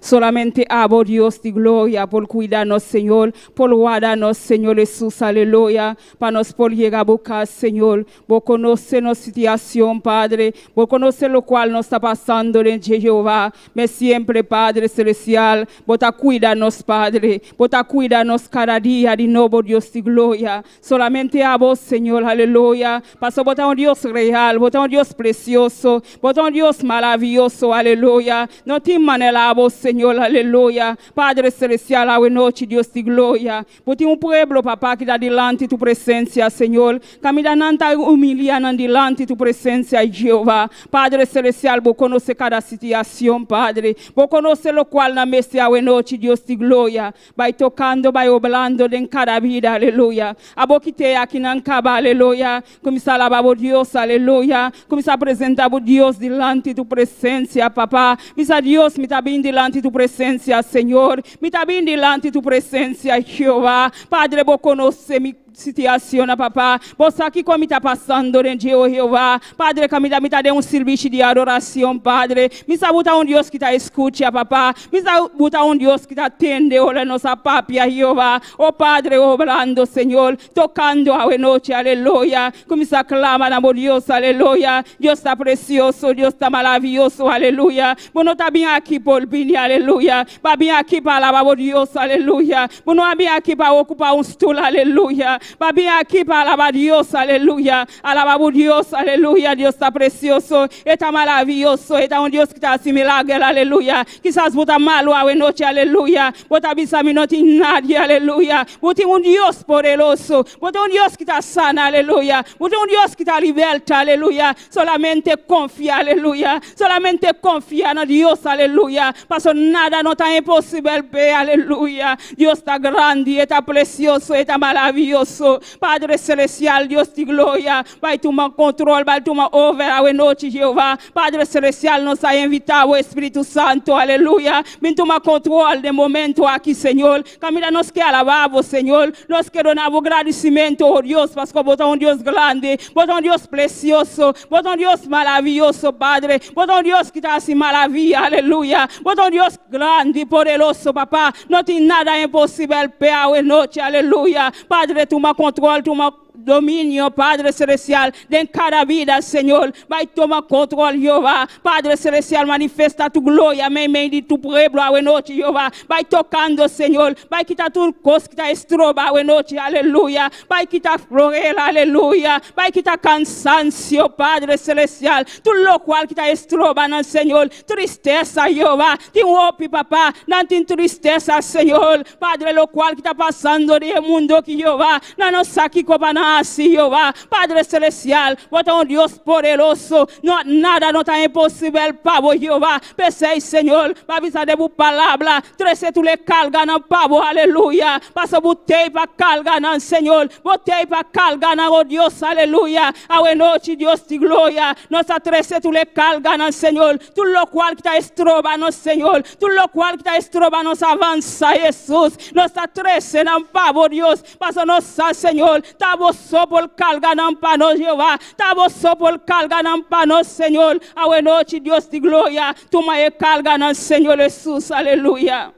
Solamente abo Dios de gloria por cuidarnos, Señor, por guardarnos, Señor Jesús, aleluya. Para nos por llegar a buscar, Señor. Vos conoces nuestra situación, Padre. Vos conoces lo cual nos está pasando en Jehová. Me siempre, Padre celestial, vos te cuidarnos, Padre. Vos te cuidarnos cada día de nuevo, Dios de gloria. Solamente a vos, Señor, aleluya. Pastor, vos un Dios real, vos un Dios precioso, vos un Dios maravilloso, aleluya. No te manera a vos, Señor, aleluya. Padre celestial, a noche, Dios de gloria. Vos un pueblo, papá, que está delante de tu presencia, Señor. Camina nanta humillando delante de tu presencia, Jehová. Padre celestial, vos conoces cada situación, Padre. Vos conoces lo cual na mesa a noche, Dios de gloria. Vai tocando, vai oblando en cada vida, aleluya. A vos que te aquí en caba, aleluya. Comienza a alabar a Dios, aleluya. Comienza a presentar a Dios delante de tu presencia, papá. Misa Dios, me está bien delante de tu presencia, Señor. Me está bien delante de tu presencia, Jehová. Padre, vos conoces mi situação, papá. Você aqui como está passando em Jeová. Padre, que me dá um serviço de adoração, Padre. Me sabe um Deus que está escuta, papá. Me sabe um Deus que está atendendo a nossa papia, Jeová. Oh, Padre, obrando, Senhor. Tocando a noite, aleluia. Começa a clamar, amor Deus, aleluia. Deus está precioso, Deus está maravilhoso, aleluia. Você não está bem aqui por vir, aleluia. Vai bem aqui para alabar a Deus, aleluia. Você não é bem aqui para ocupar um estudo, aleluia. Va bien aquí para alabar a Dios, aleluya. Alabar a Dios, aleluya. Dios está precioso, está maravilloso, está un Dios que está así milagro, aleluya. Quizás vos está malo a noche, aleluya. Vos está avisando no tiene nadie, aleluya. Vos tiene un Dios poderoso, vos tiene un Dios que está sana, aleluya. Vos tiene un Dios que está liberta, aleluya. Solamente confía, aleluya. Solamente confía en Dios, aleluya. Pasó nada no está imposible, aleluya. Dios está grande, está precioso, está maravilloso. Padre celestial, Dios de gloria, vai tomar controle, vai tomar over a noite, Jeová. Padre celestial, nos ha invitado o Espírito Santo, aleluia. Vem tomar controle de momento aqui, Senhor. Camila, nós quer alabar, Senhor. Nós queremos dar agradecimento, oh Deus, porque você é um Deus grande, você é um Deus precioso, você é um Deus maravilhoso, Padre. Você é um Deus que está assim maravilha, aleluia. Você é um Deus grande, poderoso, papá. Não tem nada impossível para a noite, aleluia. Padre, toma controle, toma domínio, Padre celestial, de cada vida, Senhor. Vai tomar controle, Jeová. Padre celestial, manifesta tu glória, meio de tu pueblo, a noite, Jeová. Vai tocando, Senhor. Vai quitar tudo coisa que está estroba, a noite, aleluia. Vai quitar florela, aleluia. Vai quitar cansancio, Padre celestial. Tudo lo qual que está estroba, não, Senhor. Tristeza, Jeová. Tem hope, papá. Não tem tristeza, Senhor. Padre, lo qual que está passando no mundo, que Jeová. Não nos aqui, cobana. Jehová, Padre celestial, você é um Deus poderoso, nada não está impossível para você, Jehová. Pensei, Senhor, para avisar de sua palavra, trazer tu le carga na pavo, aleluia. Passa botei para carga na, Senhor, botei para carga na, oh Deus, aleluia. A noite, Deus de glória, nossa trazer tu le carga na, Senhor, tu lo qual que está estroba, no, Senhor, tu lo qual que está estroba, nos avança, Jesus, nossa trazer na pavo, Deus, passa nossa, Senhor, tá só por carga não para nós, Jeová. Tava só por carga não para nós, Senhor. A noite, Deus de glória. Toma e carga não, Senhor Jesus. Aleluia.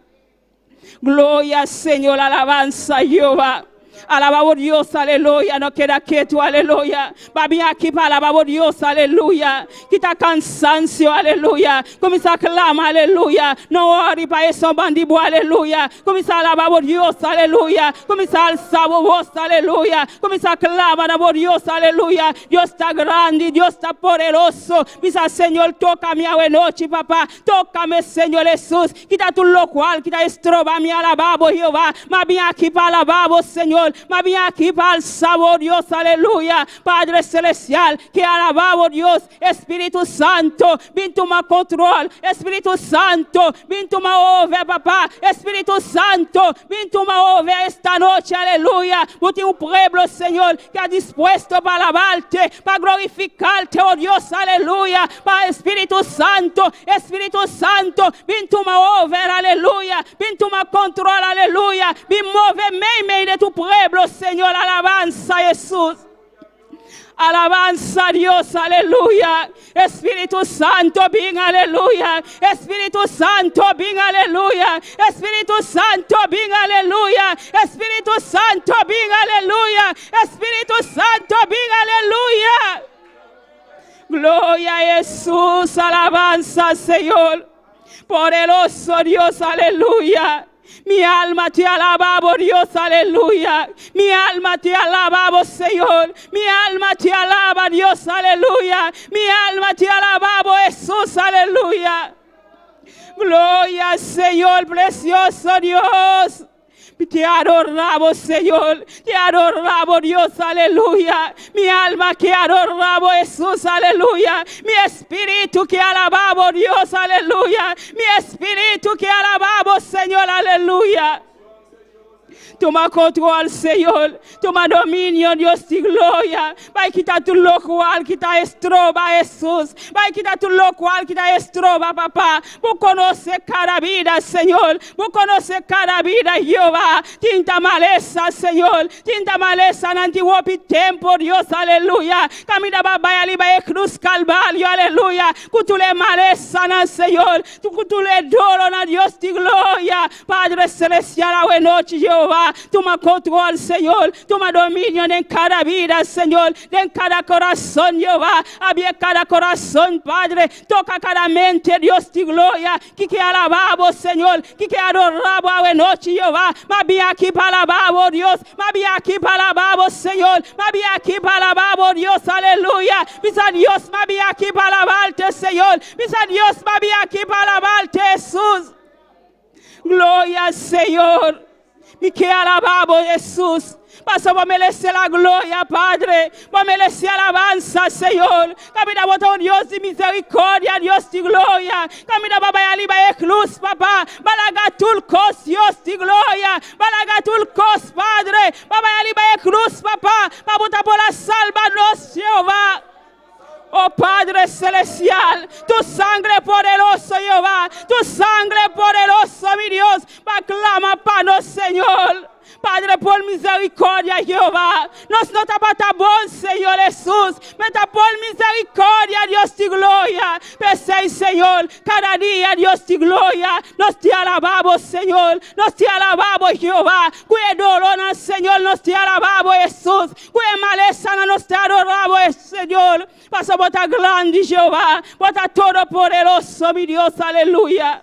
Glória, Senhor. Alabança, Jeová. Alabamos a Dios, aleluya. No queda quieto, aleluya. Va bien aquí para alabar a Dios, aleluya. Quita cansancio, aleluya. Comienza a clamar, aleluya. No ore para eso, bandido, aleluya. Comienza a alabar a Dios, aleluya. Comienza a alzar voz, aleluya. Comienza a clamar a Dios, aleluya. Dios está grande, Dios está poderoso. Misa, Señor, tócame a noche, papá. Tócame, Señor Jesús. Quita tu lo cual, quita estroba mi alababo, Jehová. Más bien aquí para alababo, Señor. Más bien aquí para el sabor, Dios, aleluya. Padre celestial, que alabamos, Dios. Espíritu Santo, ven tomar control. Espíritu Santo, ven tomar over, papá. Espíritu Santo, ven tomar over esta noche, aleluya. Porque un pueblo, Señor, que ha dispuesto para alabarte, para glorificarte, oh Dios, aleluya. Para Espíritu Santo, ven tomar over, aleluya. Ven tomar control, aleluya. Ven mover meio de tu pueblo, Señor, alabanza, Jesús. Alabanza a Dios, aleluya. Espíritu Santo, ven, aleluya. Espíritu Santo, ven, aleluya. Espíritu Santo, ven, aleluya. Espíritu Santo, ven, aleluya. Espíritu Santo, ven, aleluya. Gloria a Jesús, alabanza, Señor. Poderoso Dios, aleluya. Mi alma te alaba, oh Dios, aleluya. Mi alma te alaba, oh Señor. Mi alma te alaba, Dios, aleluya. Mi alma te alaba, oh Jesús, aleluya. Gloria al Señor, precioso Dios. Te adoramos, Señor. Te adoramos, Dios, aleluya. Mi alma que adoramos, Jesús, aleluya. Mi espíritu que alabamos, Dios, aleluya. Mi espíritu que alabamos, Señor, aleluya. Toma control, Señor. Toma dominio, Dios de gloria. Vai quitar tu lo cual, quita estroba, Jesús. Vai quitar tu lo cual, quita estroba, papá. Vos conoces cada vida, Señor. Vos conoces cada vida, Jehová. Tinta maleza, Señor. Tinta maleza en antiguo tiempo, Dios, aleluya. Camina babaya aliba e cruz calvario, aleluya. Cutule maleza, Señor. Cutule dolo, Dios de gloria. Padre celestial, a noche, Jehová. Toma control, Señor. Toma dominio en cada vida, Señor. En cada corazón, Jehová. Abie cada corazón, Padre. Toca cada mente, Dios de gloria. Que alabamos, Señor. Que adoramos a noche, Jehová. Mabi aquí para alabamos, Dios. Mabi aquí para alabamos, Señor. Mabi aquí para alabamos, Dios. Aleluya. Misa Dios, mabi aquí para alabarte, Señor. Misa Dios, mabi aquí para alabarte, Jesús. Gloria al Señor. Y que alabamos, Jesús. Pasa, vos mereces la gloria, Padre. Vos mereces alabanza, Señor. Camina, vos, Dios de misericordia, Dios de gloria. Camina, papá, y aliba de cruz, papá. Balaga tulcos, Dios de gloria. Balaga tulcos, Padre. Papá, y aliba de cruz, papá. Paputa por la salvanos, Jehová. Oh Padre celestial, tu sangre poderoso, Jehová, tu sangre poderoso, mi Dios, clama para nos, Señor. Padre, por misericordia, Jehová. Nos no tapata bon, Señor Jesús. Meta por misericordia, Dios de gloria. Pese, Señor, cada día, Dios de gloria. Nos te alabamos, Señor. Nos te alabamos, Jehová. Cuye dolor, Señor, nos te alabamos, Jesús. Cuye maleza, nos te adoramos, Señor. Pasa bota grande, Jehová. Bota todo poderoso, mi Dios, aleluya.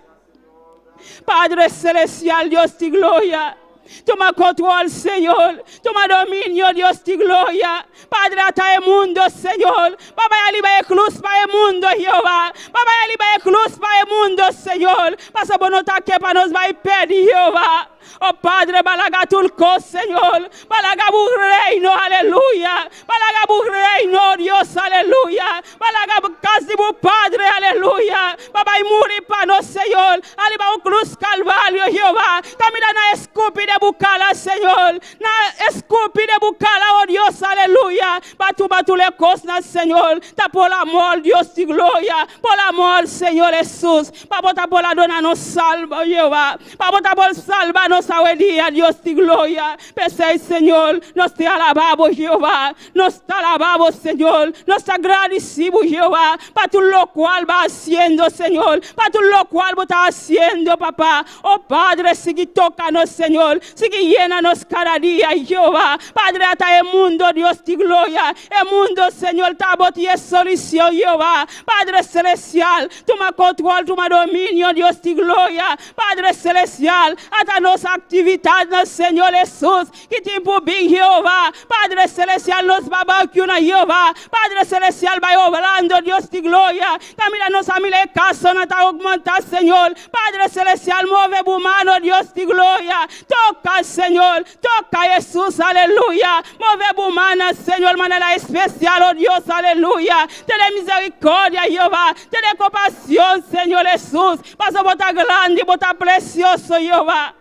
Padre celestial, Dios de gloria. Toma control, Señor. Toma dominio, Dios de gloria. Padre, hasta el mundo, Señor. Papá, ya libre de cruz para el mundo, Jehová. Papá, ya libre de cruz para el mundo, Señor. Pasa por nota que para nos va a pedir, Jehová. Oh Padre, balaga tulco, Señor. Balaga bu reino, aleluya. Balaga bu reino, Dios, aleluya. Balaga casi bu Padre, aleluya. Papá, y muri para nos, Señor. Aliba un cruz calvario, Jehová. Camina na escupi de bucala, Señor. Na escupi de bucala, oh Dios, aleluya. Batu le cosas, Señor. Ta por l'amor, Dios de gloria. Por l'amor, Señor Jesús. Papá, por la dona nos salva, Jehová. Papá, por salva nos día, Dios de gloria. Pese, Señor, nos te alabamos, Jehová. Nos te alabamos, Señor. Nos agradecemos, Jehová. Para tu lo cual va haciendo, Señor. Para tu lo cual va está haciendo, papá. Oh Padre, sigue tócanos, Señor. Sigue llénanos cada día, Jehová. Padre, hasta el mundo, Dios de gloria. El mundo, Señor, taboti es solución, Jehová. Padre celestial, toma control, toma dominio, Dios de gloria. Padre celestial, hasta nos actividades, Señor Jesús, que tiempo bien, Jehová. Padre celestial, nos va a vacunar, Jehová. Padre celestial, va obrando, Dios de gloria. Camina a mil casos, no te augmentar, Señor. Padre celestial, mueve bu mano, Dios de gloria. Toca, Señor, toca, Jesús, aleluya. Mueve bu mano, Señor, manera especial, oh Dios, aleluya. Ten misericordia, Jehová. Ten compasión, Señor Jesús. Pasa bota grande, bota precioso, Jehová.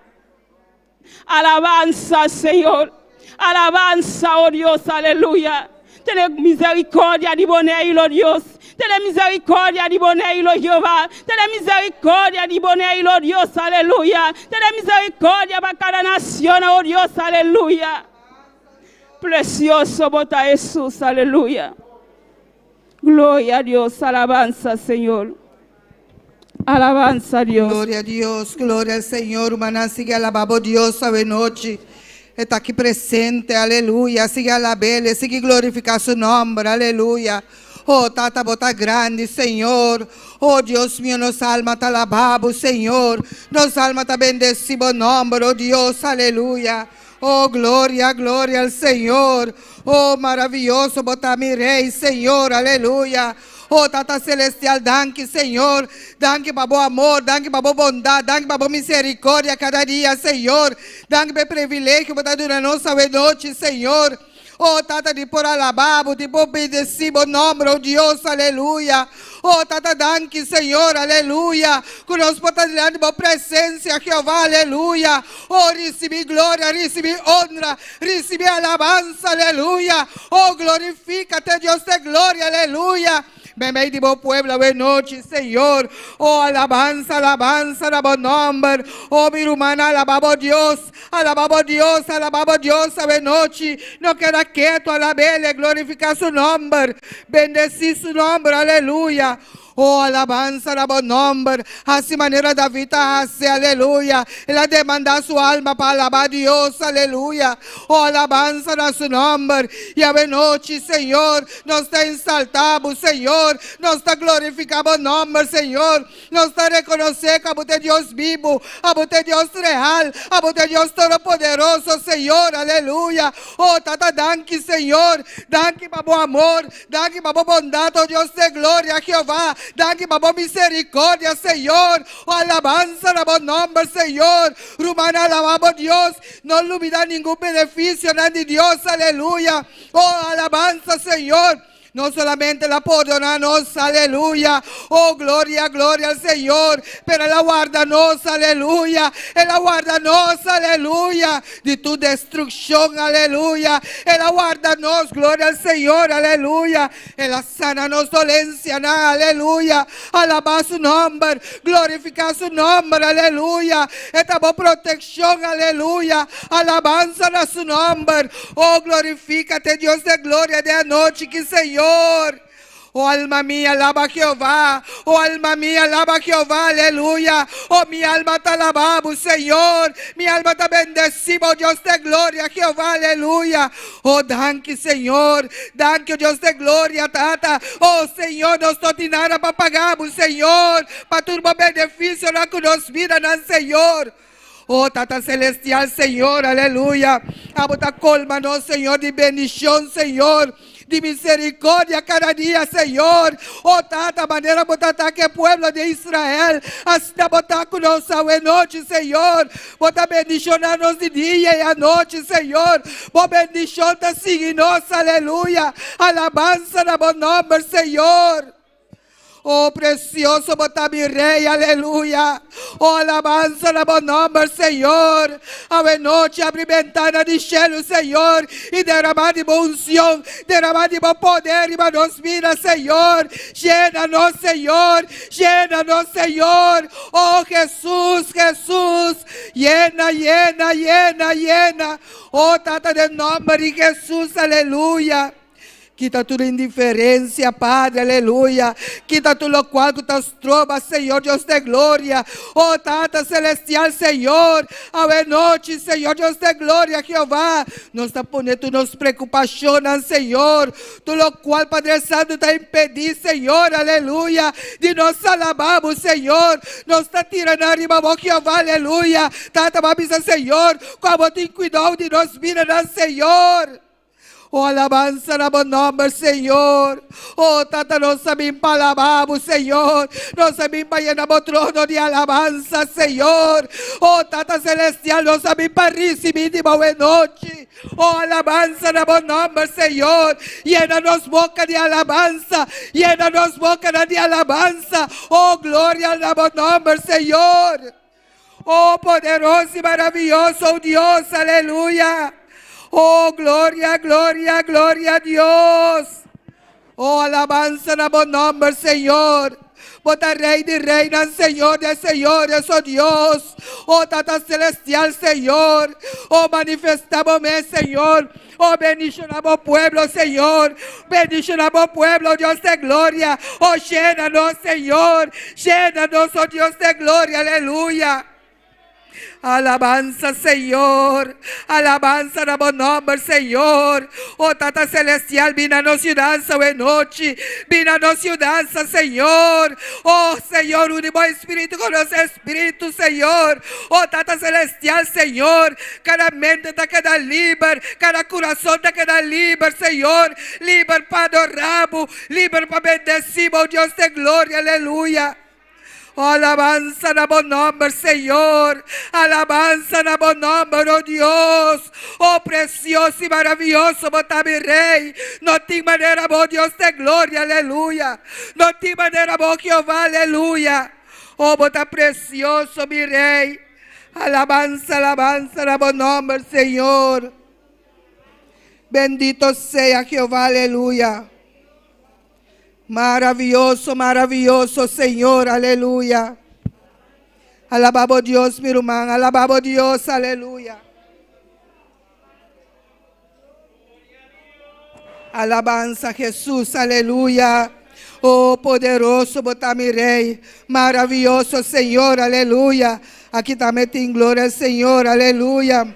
Alabanza, Señor. Alabanza, oh Dios, aleluya. Ten misericordia di boneiro, Dios. Ten misericordia di boneiro, Jehová. Ten misericordia di boneiro, Dios, aleluya. Ten misericordia para cada nación, oh Dios, aleluya. Precioso bota Jesús, aleluya. Gloria a Dios, alabanza, Señor. Alabanza a Dios. Glória a Deus, glória ao Senhor. Humana sigue alabando Deus essa noite. Está aqui presente, aleluia. Sigue alabele, sigue glorificar seu nome, aleluia. Oh, tata bota grande, Senhor. Oh, Deus mío, nos alma te alabamos, Senhor. Nos alma te bendecimos nome, oh Deus, aleluia. Oh, glória, glória ao Senhor. Oh, maravilhoso, botar mi rei, Senhor, aleluia. Oh, Tata Celestial, danke, Senhor. Danke, babo amor, danke, babo bondade, danke, babo misericórdia cada dia, Senhor. Danke, pelo privilégio, botar durante nossa noite, Senhor. Oh, Tata, de por alababo, de por bendecimos nome, oh Deus, aleluia. Oh, Tata, danke, Senhor, aleluia. Conosco, Tata, diante da presença, Jeová, aleluia. Oh, recebi glória, recebi honra, recebi alabança, aleluia. Oh, glorifica-te, Deus de glória, aleluia. Bem, de bom pueblo, boa noite, Senhor. Oh, alabanza, alabanza, alabamos nombre. Oh, mi hermana, alabamos Deus, alabamos Deus, alabamos Deus, boa noite. Não queda quieto, alabele, glorificar su nombre, bendecir su nombre, aleluia. Oh, alabanza, alabamos nombre. Assim maneira David hace, aleluia. Ela demanda sua alma para alabar Deus, aleluia. Oh, alabanza a su nombre. E a noite, Senhor, nós te exaltamos, Senhor. Nós te glorificamos o nome, Senhor. Nós te reconhecemos a você, Deus vivo, a você, Deus real, a você, Deus todo-poderoso, Senhor, aleluia. Oh, tata, danke, Senhor. Danke, babo amor. Danke, babo bondade, oh Deus de glória, Jeová. Danke, babo misericórdia, Senhor. Oh, alabanza, babo nome, Senhor. Rumana, alabamos Deus. Não olvida nenhum benefício, nada de Deus, aleluia. Oh, alabanza, Senhor. No solamente la perdona-nos, aleluya. Oh, gloria, gloria al Señor. Pero Él guarda-nos, aleluya. Él guarda-nos, aleluya. De tu destrucción, aleluya. Él guarda-nos, gloria al Señor, aleluya. Él sana-nos dolencia, aleluya. Alaba su nombre, glorifica su nombre, aleluya. Esta boa protección, aleluya. Alabanza a su nombre. Oh, glorifícate, Dios de gloria, de anoche, que Señor. Oh, alma mía, alaba a Jehová. Oh, alma mía, alaba a Jehová, aleluya. Oh, mi alma te alabamos, Señor. Mi alma te bendecimos, Dios de gloria, Jehová, aleluya. Oh, danke, Señor. Danke, Dios de gloria, tata. Oh, Señor, nós não temos nada para pagarmos, Senhor. Para tu benefício, não que nos vida, não, Senhor. Oh, Tata Celestial, Senhor, aleluia. Abota colma-nos, Senhor, de bendição, Senhor. De misericórdia cada dia, Senhor. Oh, Tata, maneira botar que é pueblo de Israel. Assim botar conosco a noite, Senhor. Botar bendicionar-nos de dia e a noite, Senhor. Boa bendição te siga nós, aleluia. Alabança na bom nome, Senhor. Oh, precioso, botar mi rei, aleluia. Oh, alabança na bom nome, Senhor. A noite, abre ventana de céu, Senhor. E derramar de boa unção, derramar de bom poder e nos mira, Senhor. Llena-nos, Senhor. Llena-nos, Senhor. Oh, Jesus, Jesus. Llena, llena, llena, llena. Oh, Tata, de nome de Jesus, aleluia. Quita toda indiferença, Padre, aleluia. Quita tudo o qual tu te trobas, Senhor, Deus de glória. Oh, Tata Celestial, Senhor. A noite, Senhor, Deus de glória, Jeová. Não está ponendo nos preocupações, Senhor. Tudo o qual, Padre Santo, está impedir, Senhor, aleluia. De nós alabarmos, Senhor. Não está tirando arriba, Jeová, aleluia. Tata, babisa, Senhor. Como tem cuidado de nós, mira, Senhor. Oh, alabança na bom nome, Senhor. Oh, Tata, nós sabemos para alabamos, Senhor. Nós sabemos para llenar o trono de alabança, Senhor. Oh, Tata Celestial, nós sabemos para receber de boa noite. Oh, alabança na bom nome, Senhor. Llena-nos boca de alabança. Llena-nos boca de alabança. Oh, glória na bom nome, Senhor. Oh, poderoso e maravilhoso, oh Deus, aleluia. Oh, glória, glória, glória a Deus. Oh, alabança na bom nome, Senhor. Bota Rey de Reinas, Señor de Señores, oh Dios. Oh Tata Celestial, Señor. Oh manifestamos, Señor. Oh bendicionamos pueblo, Señor. Bendicionamos pueblo, Dios de gloria. Oh llénanos, Señor. Llénanos, oh Dios de gloria, aleluya. Alabanza, Señor. Alabanza na bom nome, Senhor. Oh Tata Celestial, vem na nossa dança hoje noite. Vem na nossa dança, Senhor. Oh Senhor, une bom Espírito com nosso Espírito, Senhor. Oh Tata Celestial, Senhor. Cada mente está queda livre. Cada coração está queda livre, Senhor. Livre para adorarmos. Livre para bendecir, oh Deus de glória, aleluia. Oh, alabanza na bom nome, Senhor. Alabanza na bom nome, oh Deus. Oh, precioso e maravilhoso, botar meu Rei. Não tem maneira, bom Deus de glória, aleluia. Não tem maneira, bom Jeová, aleluia. Oh, botar precioso, meu Rei. Alabanza, alabanza na bom nome, Senhor. Bendito seja Jeová, aleluia. Maravilloso, maravilloso, Senhor, aleluya. Alabamos Dios, mi hermano, alabamos Dios, aleluya. Alabanza Jesús, aleluya. Oh, poderoso, botar mi Rei. Maravilloso, Senhor, aleluya. Aqui também tem glória ao Senhor, aleluya.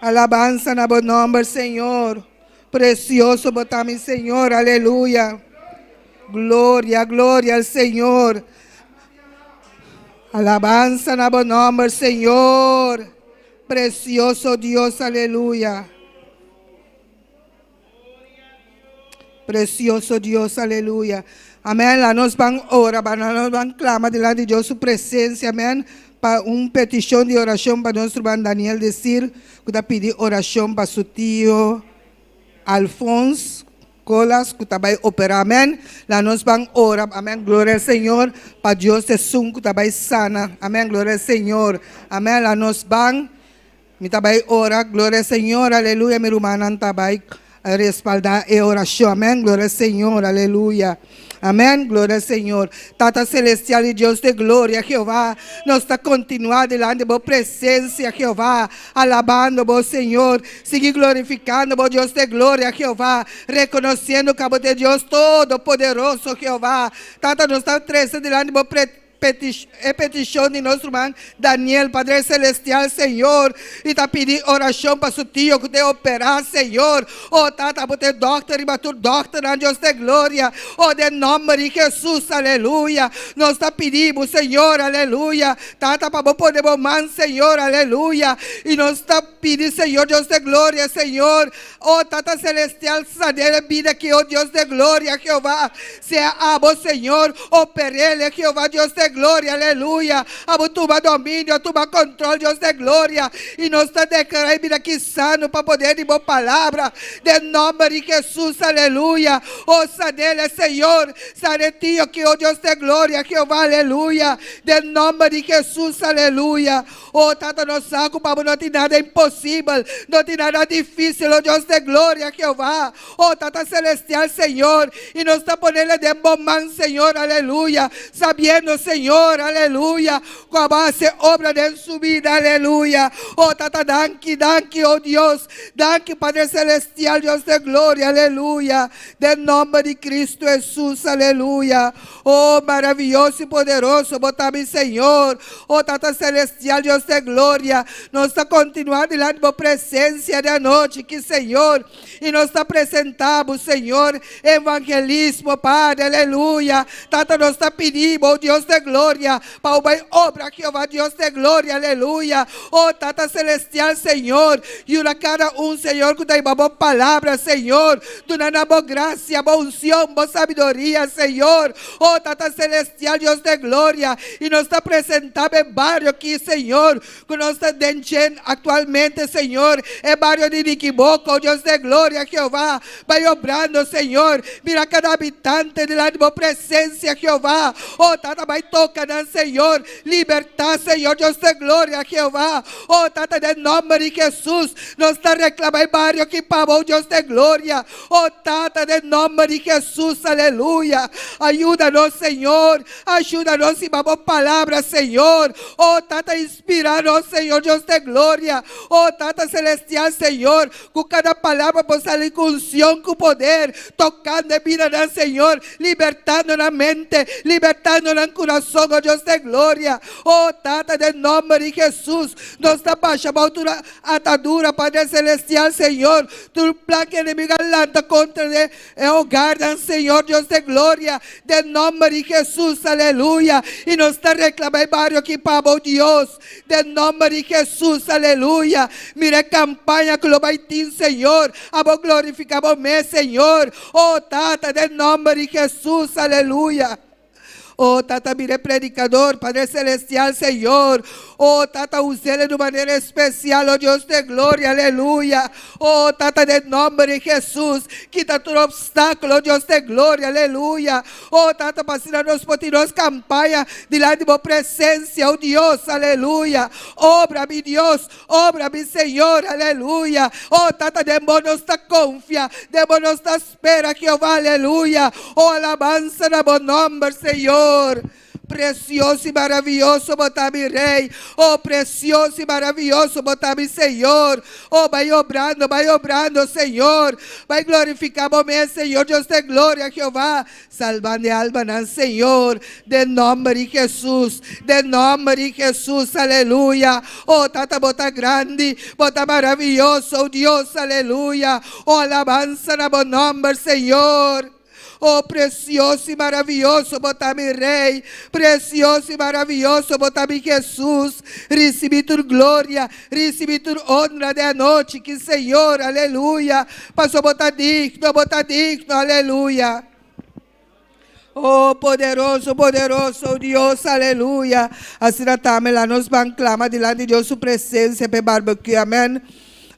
Alabanza na bom nome, Senhor. Precioso botar mi Senhor, aleluia. Glória, glória ao Senhor. Alabanza na bom nome, Senhor. Precioso Deus, aleluia. Precioso Deus, aleluia. Amém. Lá nós vamos orar, nós vamos clamar diante de Deus sua presença, amém. Para petição de oração para nosso irmão Daniel dizer que está pedindo oração para seu tio Alfonso Colas, que vai operar, amém. Lá nós vamos orar, amém. Glória ao Senhor. Para Deus Jesus, que vai sana, amém. Glória ao Senhor, amém. Lá nós vamos, me vai orar, glória ao Senhor, aleluia. Meu irmão vai respaldar a oração, amém. Glória ao Senhor, aleluia. Amém, glória ao Senhor. Tata Celestial e Deus de glória, Jeová, nós está continuando delante de boa presença, Jeová, alabando, bom Senhor, seguir glorificando, bom Deus de glória, Jeová, reconhecendo que é Deus todo-poderoso, Jeová. Tata nós está trazendo delante de boa petição de nosso irmão Daniel, Padre Celestial, Senhor, e está pedindo oração para seu tio que te operar, Senhor. Oh, tata, bote doctor e batur doctor, Deus de glória. Oh, de nome de Jesus, aleluia. Nós está pedindo, Senhor, aleluia. Tata, para poder bomar, Senhor, aleluia. E nós está pedindo, Senhor, Deus de glória, Senhor. Oh, tata Celestial, saber vida que, oh Deus de glória, Jeová, seja abo, Senhor, operele, Jeová, Deus de glória, aleluia. Abo, tuba domínio, tuba controle, Deus de glória. E nós está declarando vida aqui sano para poder de boa palavra. De nome de Jesus, aleluia. Oh, sadele, Senhor, sare tio que, oh Deus de glória, Jeová, aleluia. De nome de Jesus, aleluia. Oh, tata, nós saco, para não tem nada impossível, não tem nada difícil, oh Deus de glória, Jeová. Oh, tata celestial, Senhor. E nós está ponendo de bom mão, Senhor, aleluia. Sabendo, Senhor, aleluia, com a base obra de sua vida, aleluia. Oh, tata, danke, danke, oh Deus, danke, Padre Celestial, Deus de glória, aleluia. De nome de Cristo Jesus, aleluia. Oh, maravilhoso e poderoso, botar-me, Senhor. Oh, tata celestial, Deus de glória. Nós está continuando diante da presença da noite, que Senhor, e nós está apresentamos, Senhor, evangelismo, Padre, aleluia. Tata, nós está pedindo, oh Deus de glória, para a obra que vai, Deus de glória, aleluia. Oh, tata celestial, Senhor, e uma cada Senhor, que tem boa palavra, Senhor, dando boa graça, boa unção, boa sabedoria, Senhor. Oh, tata celestial, Deus de glória, e nós está apresentando em barrio aqui, Senhor, que nós está dentro atualmente, Senhor, é barrio de Niquiboco, oh Deus de glória, Jeová, vai obrando, Senhor, mira cada habitante delante da presença, Jeová. Oh, tata, vai tocan, Señor, libertad, Señor, Dios de gloria, Jehová. Oh, Tata, en el nombre de Jesús, nos está reclamando el barrio que pavó, Dios de gloria. Oh, Tata, en el nombre de Jesús, aleluya. Ayúdanos, Señor, ayúdanos y vamos palabras, Señor. Oh, Tata, inspíranos, Señor, Dios de gloria. Oh, Tata celestial, Señor, con cada palabra por salir con unción, con poder, tocando en vida, Señor, libertando la mente, libertando el corazón, oh Dios de gloria. Oh, Tata, en el nombre de Jesús, nos da baja atadura, Padre celestial, Señor. Tu plan que el enemigo lanza contra el hogar, Señor, Dios de gloria, del nombre de Jesús, aleluya. Y nos está reclamando el barrio que pavó, Dios, del nombre de Jesús, aleluya. Mire campaña que lo va a ir, Señor, a vos glorificamos, Señor. Oh, Tata, del nombre de Jesús, aleluya. Oh, Tata, mire predicador, Padre celestial, Señor. Oh, Tata, usted de manera especial, oh Dios de gloria, aleluya. Oh, Tata, en el nombre de Jesús, quita todo obstáculo, oh Dios de gloria, aleluya. Oh, Tata, pasarnos por tiros campaña, delante de tu presencia, oh Dios, aleluya. Obra, mi Dios, obra, mi Señor, aleluya. Oh, Tata, démonos esta confia, démonos esta espera, Jehová, aleluya. Oh, alabanza en buen nombre, Señor. Precioso e maravilhoso botar mi rei. Oh, precioso e maravilhoso botar mi Senhor. Oh, vai obrando, Senhor. Vai glorificar o momento, Senhor. Deus de glória, Jeová. Salvando a alma, não, Senhor. De nome de Jesus. De nome de Jesus, aleluia. Oh, Tata, bota grande, bota maravilhoso, oh Deus, aleluia. Oh, alabança na bom nome, Senhor. Oh, precioso e maravilhoso, botar mi rei. Precioso e maravilhoso, botar mi Jesus. Recebi tua glória, recebi tua honra de noite, que Senhor, aleluia. Passou botar digno, aleluia. Oh, poderoso, oh Deus, aleluia. Assim também lá nos vamos clamar diante de Deus, sua presença, para barbecue, amém.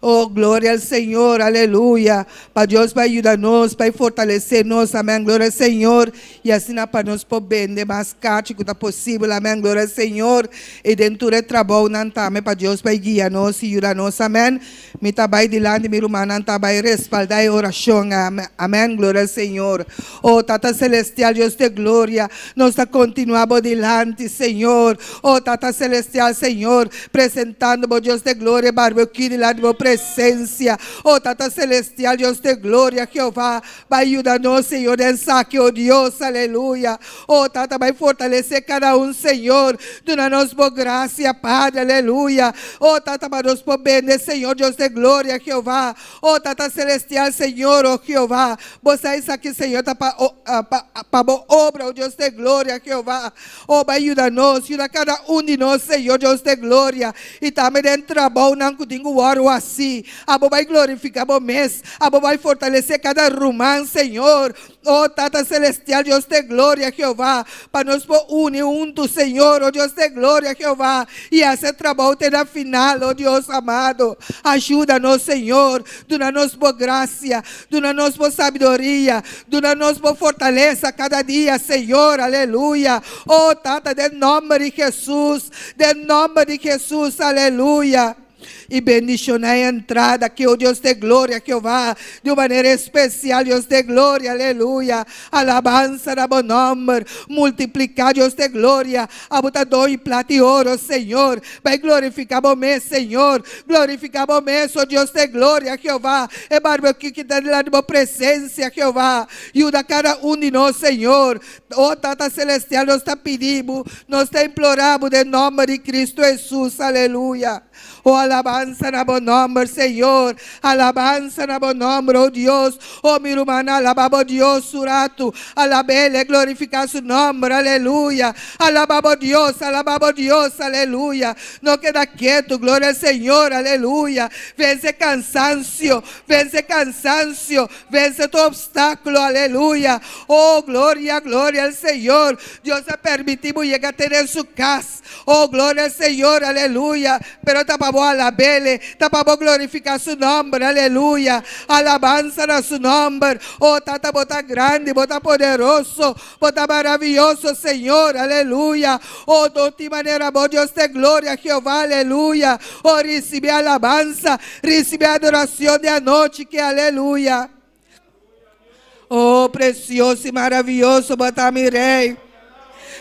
Oh, glória ao Senhor, aleluia. Para Deus vai ajudar-nos, vai fortalecer-nos, amém, glória ao Senhor. E assim para nós poder mais cático da possível, amém, glória ao Senhor. E dentro do trabalho, não também, para Deus vai guiar-nos e ajudar-nos, amém. Me trabalho delante, meu irmão, não trabalho respaldar a oração, amém, glória ao Senhor. Oh, Tata Celestial, Deus de glória, nós continuamos delante, Senhor. Oh, Tata Celestial, Senhor, apresentando, oh Deus de glória, barbecue delante do presença. Oh, Tata Celestial, Deus de glória, Jeová, vai ajudar-nos, Senhor, em saque, oh Deus, aleluia. Oh, Tata, vai fortalecer cada Senhor, dando-nos boa graça, Padre, aleluia. Oh, Tata, para nos poder, Senhor, Deus de glória, Jeová. Oh, Tata Celestial, Senhor, oh Jeová, você está aqui, Senhor, para obra, oh Deus de glória, Jeová. Oh, vai ajudar-nos, ajuda cada de nós, Senhor, Deus de glória. E também dentro do trabalho, não tenho o assim. Abo vai glorificar o mês, abo vai fortalecer cada romã, Senhor. Oh, Tata Celestial, Deus de glória, Jeová, para nos unir juntos, Senhor, oh Deus de glória, Jeová, e esse trabalho terá final, oh Deus amado. Ajuda-nos, Senhor, dona-nos boa graça, dona-nos boa sabedoria, dona-nos boa fortaleza cada dia, Senhor, aleluia. Oh, Tata, de nome de Jesus, aleluia. E bendicionai a entrada, que o Deus de glória, Jeová, de maneira especial, Deus de glória, aleluia. Alabança na bom nome, multiplicar, Deus de glória, a botador e plata e ouro, Senhor. Vai glorificar o mês, Senhor, glorificar o mês, oh Deus de glória, Jeová. É barbecue que está lá de boa presença, Jeová. Ajuda cada de nós, Senhor. Oh, Tata Celestial, nós está pedindo, nós está implorando, em nome de Cristo Jesus, aleluia. Oh, alabanza na bom nome, Senhor. Alabanza na bom nome, oh Deus. Oh, minha irmã, alababa, oh Deus, surato. Alabele, glorificar su nome, aleluia. Alababa, oh Deus, aleluia. Não queda quieto, glória ao Senhor, aleluia. Vence cansancio, vence todo obstáculo, aleluia. Oh, glória ao Senhor. Deus ha permitido llegar a ter em sua casa. Oh, glória ao Senhor, aleluia. Pero tapamos a la vez. bele. Tapamos glorificar su nombre, aleluya. Alabanza a su nombre. Oh, tata, bota grande, bota poderoso, bota maravilloso, Señor, aleluya. Oh, de maneira boa, Deus te glória, Jeová, aleluya. Oh, recibe alabanza, recibe adoração de a noite, que aleluya. Oh, precioso e maravilhoso, bota mi rei.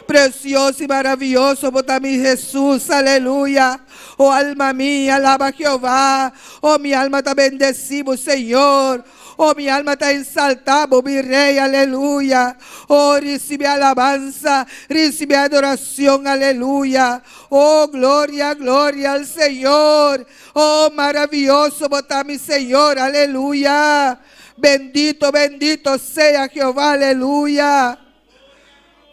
Precioso y maravilloso, bota mi Jesús, aleluya. Oh, alma mía, alaba a Jehová. Oh, mi alma está bendecida, Señor. Oh, mi alma está exaltada, mi rey, aleluya. Oh, recibe alabanza, recibe adoración, aleluya. Oh, gloria, gloria al Señor. Oh, maravilloso, bota mi Señor, aleluya. Bendito, bendito sea Jehová, aleluya.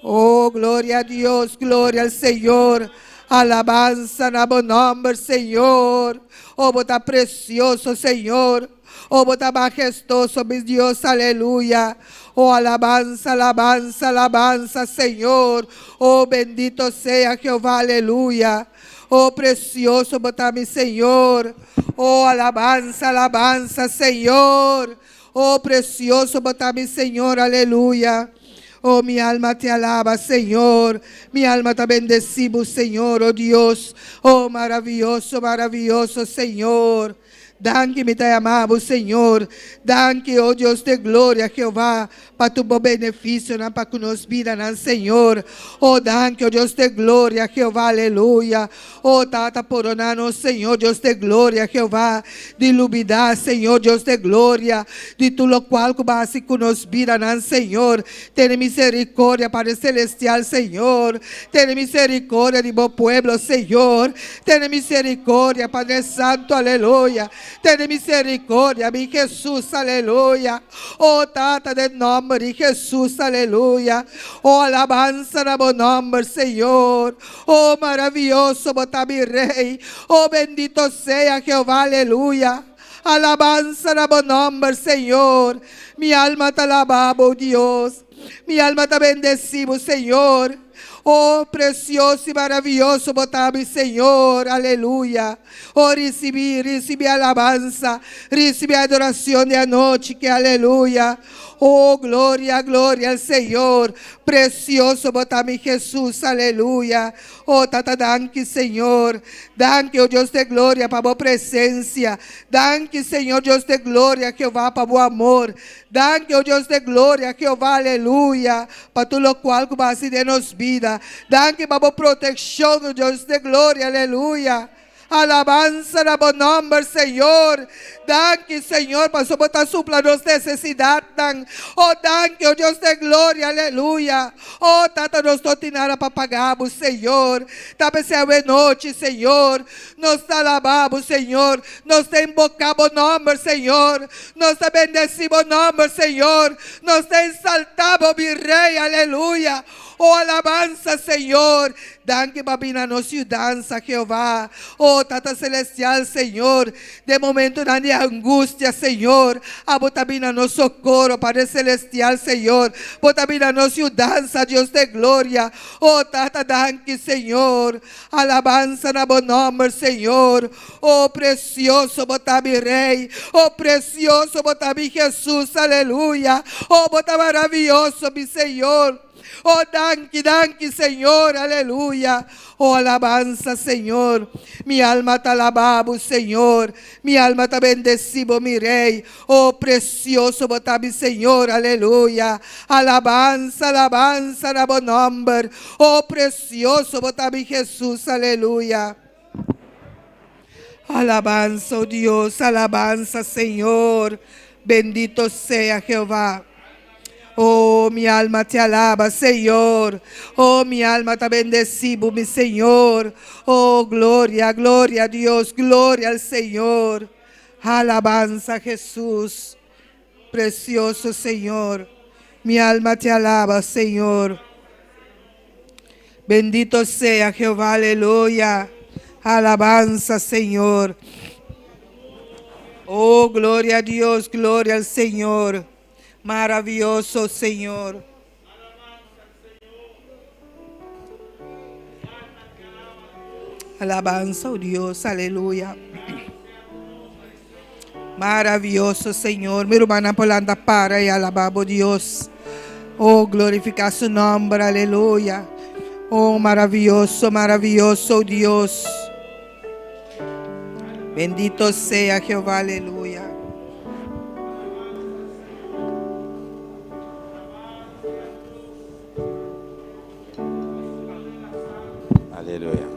Oh, gloria a Dios, gloria al Señor. Alabanza na bom nombre, Señor. Oh, bota precioso, Señor. Oh, bota majestoso, mi Dios, aleluya. Oh, alabanza, alabanza, alabanza, Señor. Oh, bendito sea Jehová, aleluya. Oh, precioso, bota mi Señor. Oh, alabanza, alabanza, Señor. Oh, precioso, bota mi Señor, aleluya. Oh, mi alma te alaba, Señor. Mi alma te bendecimos, Señor, oh Dios. Oh, maravilloso, maravilloso, Señor. Danke me te amamos, Señor. Danke, oh Dios de gloria, Jehová, para tu bom benefício, para que nos vida, Señor. Oh, danke, oh Dios de gloria, Jehová, aleluya. Oh, tata poronanos, Señor, Dios de gloria, Jehová, de iluminar, Señor, Dios de gloria, de tu lo cual como así que nos vida, Señor. Ten misericordia, Padre celestial, Señor. Ten misericordia de bom pueblo, Señor. Ten misericordia, Padre santo, aleluya. Ten misericórdia, mi Jesús, aleluya. Oh, tata de nombre de Jesús, aleluya. Oh, alabanza na bom nombre, Señor. Oh, maravilloso, bota mi rey. Oh, bendito sea Jehová, aleluya. Alabanza na bom nombre, Señor. Mi alma te alaba, oh Dios. Mi alma te bendecimos, Señor. Oh, precioso e maravilhoso, botar-me, Senhor, aleluia. Oh, recebi alabança, recebi adoração de a noite, que aleluia. Oh, glória, glória ao Senhor. Precioso, botar-me, Jesus, aleluia. Oh, tata, danke, Senhor. Danke, oh Deus de glória, para a boa presença. Danke, Senhor, Deus de glória, Jeová, para o amor. Danke, oh Deus de glória, Jeová, aleluia. Para tu lo qual como assim de nos vida. Danke, para a boa proteção, oh Deus de glória, aleluia. Alabanza na bom nome, Senhor. Danke, Senhor, para botar supla nos necessidades. Oh, danke, oh Deus de glória, aleluia. Oh, tata, nos totinara para pagarmos, Senhor. Tabe se é noite, Senhor. Nos alabamos, Senhor. Nos te invocamos o nome, Senhor. Nos te bendecimos o nome, Senhor. Nos te exaltamos, mi Rei, aleluia. Oh, alabanza, Senhor. Danke, babina, nos dança, Jeová. Oh, tata celestial, Senhor. De momento de angústia, Senhor. A botabina nos socorro, Padre celestial, Senhor. Botabina nos dança, Deus de glória. Oh, tata, danke, Senhor. Alabanza na bom nome, Senhor. Oh, precioso, botabi Rei. Oh, precioso, botabi Jesus, aleluia. Oh, bota maravilhoso, mi Senhor. Oh, danke, danke, Senhor, aleluia. Oh, alabanza, Senhor. Mi alma te alabamos, Senhor. Mi alma te bendecimos, mi Rei. Oh, precioso, botabi, Senhor, aleluia. Alabanza, alabanza, na bom nome. Oh, precioso, botabi, Jesus, aleluia. Alabanza, oh Dios, alabanza, Senhor. Bendito sea Jehová. Oh, mi alma te alaba, Senhor. Oh, mi alma te bendecibo, mi Senhor. Oh, glória, glória a Deus, glória ao Senhor. Alabanza, Jesús. Precioso Senhor. Mi alma te alaba, Senhor. Bendito sea Jehová, aleluya. Alabanza, Senhor. Oh, glória a Deus, glória ao Senhor. Maravilhoso, Senhor. Alabanza, oh Dios, aleluya. Maravilloso, Señor. Mi hermana Polanda para y alabamos Dios. Oh, glorifica su nombre, aleluya. Oh, maravilloso, maravilloso Dios. Bendito sea Jehová, aleluya. Aleluya.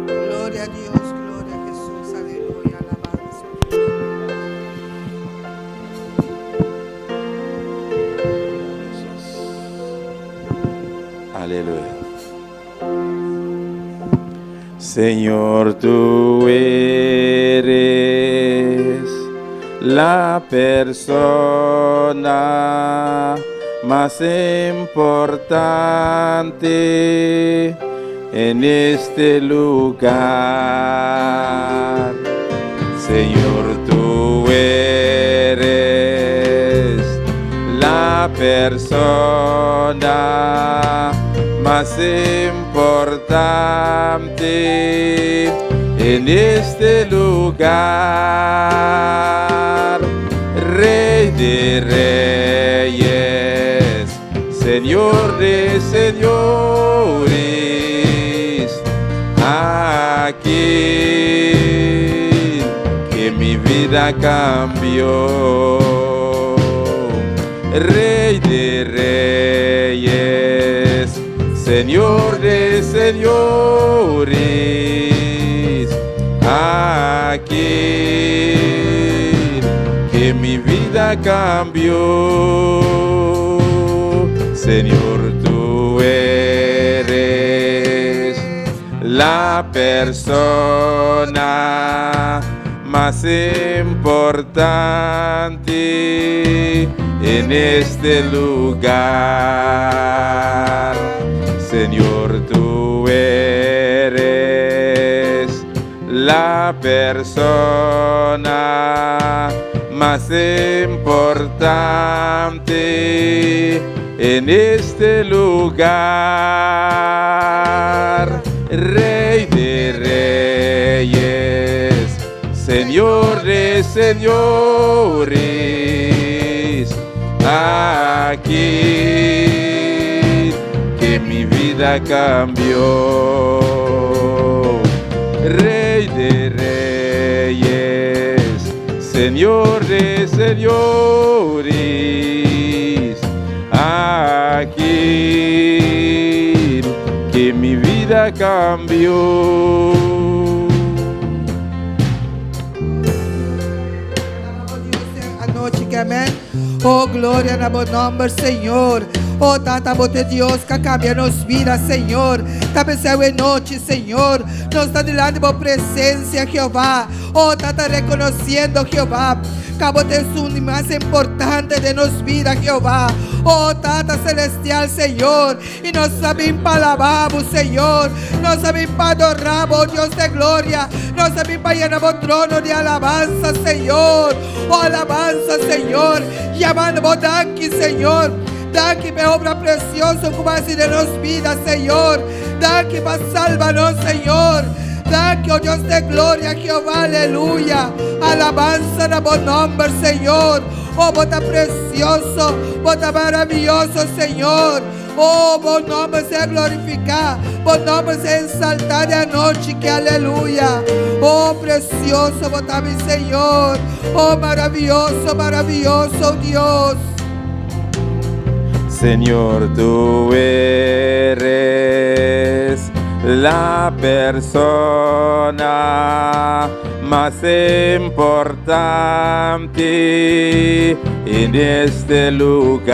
Gloria a Dios, gloria a Jesús, aleluya, alabanza. Aleluya. Señor, tú eres la persona más importante en este lugar. Señor, tú eres la persona más importante en este lugar. Rey de reyes, Señor de señores, aquí que mi vida cambió. Rey de reyes, Señor de señores, aquí que mi vida cambió. Señor, tú eres la persona más importante en este lugar. Señor, tú eres la persona más importante en este lugar. Rey de reyes, Señor de señores, aquí que mi vida cambió. Rey de reyes, Señor de señores, aquí que mi vida cambió. Anoche que amén. Oh, gloria a tu nombre, Señor. Oh, tanta bote Dios que cambia nos vida, Señor. Também céu e noite, Senhor. Nós estamos delante de tua presença, Jeová. Oh, tanta reconhecendo, Jeová. Cabo de su más importante de nos vida, Jehová. Oh, Tata Celestial, Señor. Y nos sabemos para alabamos, Señor. Nos sabemos para adoramos, oh Dios de gloria. Nos sabemos para llenar el trono de alabanza, Señor. Oh, alabanza, Señor. Llamando por danke, Señor. Danke por obra preciosa como así de nos vida, Señor. Danke para salvarnos, Señor. Danke, oh Dios de gloria, Jehová, aleluya. Alabanza a buen nombre, Señor. Oh, bota precioso, bota maravilloso, Señor. Oh, buen nombre sea glorificar, buen nombre sea exaltar de anoche, que aleluya. Oh, precioso, bota mi Señor. Oh, maravilloso, maravilloso, Dios. Señor, tú eres la persona más importante en este lugar.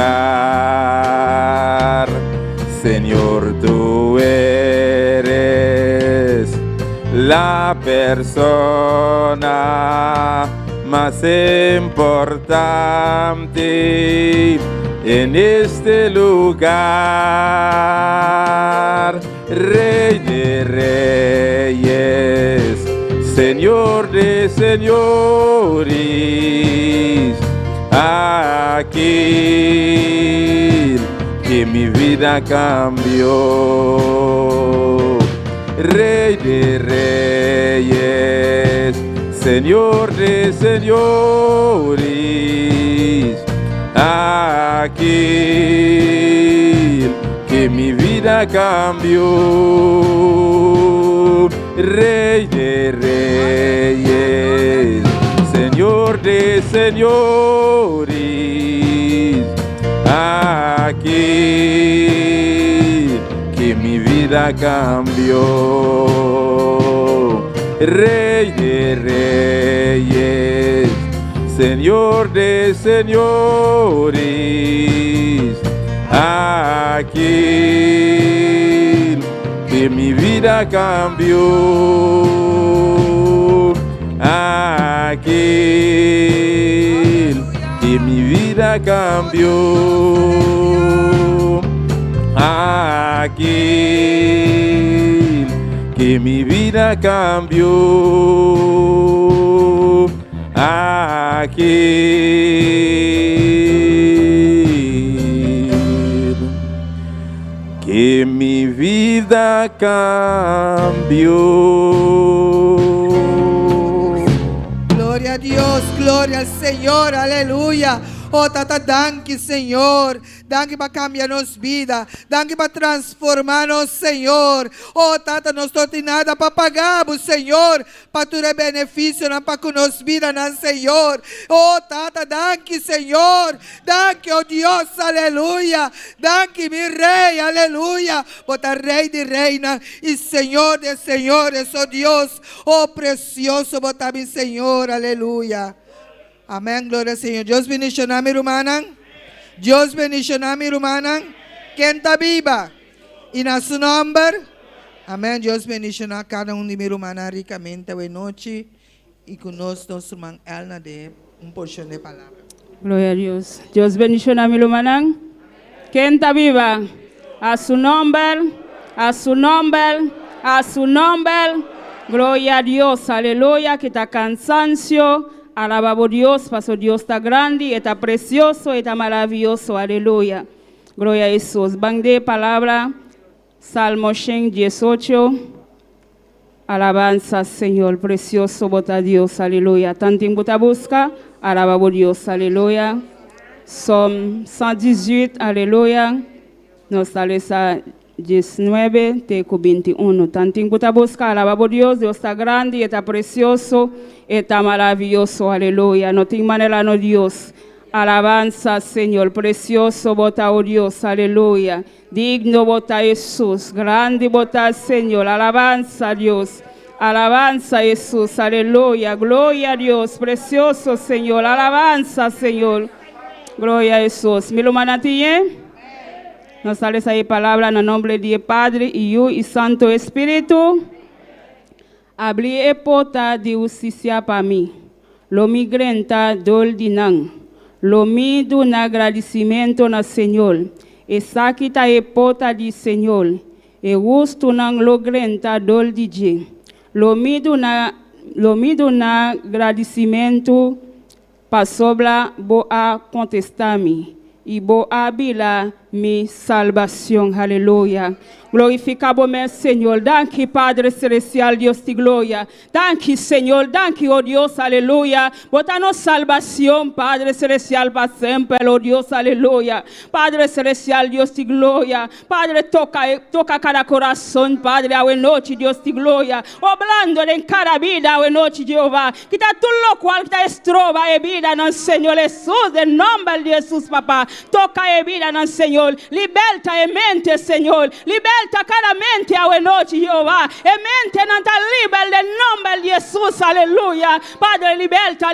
Señor, tú eres la persona más importante en este lugar. Rey de reyes, Señor de señores, aquí que mi vida cambió. Rey de reyes, Señor de señores, aquel que mi vida cambió, Rey de reyes, Señor de señores, aquel que mi vida cambió, Rey de reyes, Señor de señores, aquel que mi vida cambió, aquel que mi vida cambió, aquel que mi vida cambió, aquel que mi vida cambió. Gloria a Dios, gloria al Señor, aleluya. Oh, tata, danke, Senhor. Danke para cambiar-nos vida. Danke para transformar-nos, Senhor. Oh, tata, nós não temos nada para pagar, Senhor. Para tu benefício, não para conosco vida, não, Senhor. Oh, tata, danke, Senhor. Danke, oh Deus, aleluia. Danke, meu Rei, aleluia. Bota Rei de reina e Senhor de senhores, oh Deus. Oh, precioso, bota mi Senhor, aleluia. Amén, gloria al Señor. Dios bendiga a mi hermana. Dios bendiga a mi hermana. Quien está viva. Y en su nombre. Amén. Dios bendiga a cada uno de mi hermana ricamente. Buenas noches. Y con nosotros, hermano Elna, de un porción de palabra. Gloria a Dios. Dios bendiga a mi hermana. ¿Quién está viva? A su nombre, a su nombre, a su nombre. Gloria a Dios. Aleluya. Que está cansancio. Alabamos Dios, porque Dios está grande, está precioso, está maravilloso. Aleluya. Gloria a Jesús. Van de palabra, Salmo 18. Alabanza, Señor, precioso, bota Dios. Aleluya. Tanto bota busca, alabamos Dios. Aleluya. Psalm 118. Aleluya. Nos sale a 19, teco 21. Tanto bota busca, alabamos Dios. Dios está grande, está precioso. Está maravilloso, aleluya. No tengo manera, no Dios. Alabanza, Señor, precioso, bota, oh Dios, aleluya. Digno, bota Jesús, grande, bota Señor. Alabanza, Dios. Alabanza, Jesús, aleluya. Gloria a Dios, precioso, Señor. Alabanza, Señor. Gloria a Jesús. ¿Me lo manatié? Nos sale ahí palabra en el nombre de Padre, Hijo y Santo Espíritu. Abri e pota de justicia para mim. Lo migrenta dol dinang. Lo mi do na agradecimento na Senhor. E sakita e pota de Senhor. E gusto nang lo grenta dol DJ. Lo mi do na agradecimento pa sobra bo a contestar-me. E bo abila mi salvação. Aleluia. Glorificado meu Senhor. Danke, Padre Celestial, Dios de glória. Danke, Senhor. Danke, oh Dios, aleluya. Botanos salvação, Padre Celestial, para sempre, oh Dios, aleluya. Padre Celestial, Dios de glória. Padre, toca cada coração, Padre, a noite, Dios de glória. Oblando em cada vida, a noite, Jeová. Que tá tudo lo qual que tá estrova e vida, no Senhor Jesus, em nome de Jesus, papá. Toca e vida, no Senhor. Liberta e mente, Senhor. Liberta cada mente a noite, Jeová. E mente não está livre em nome de Jesus, aleluia. Padre, liberta,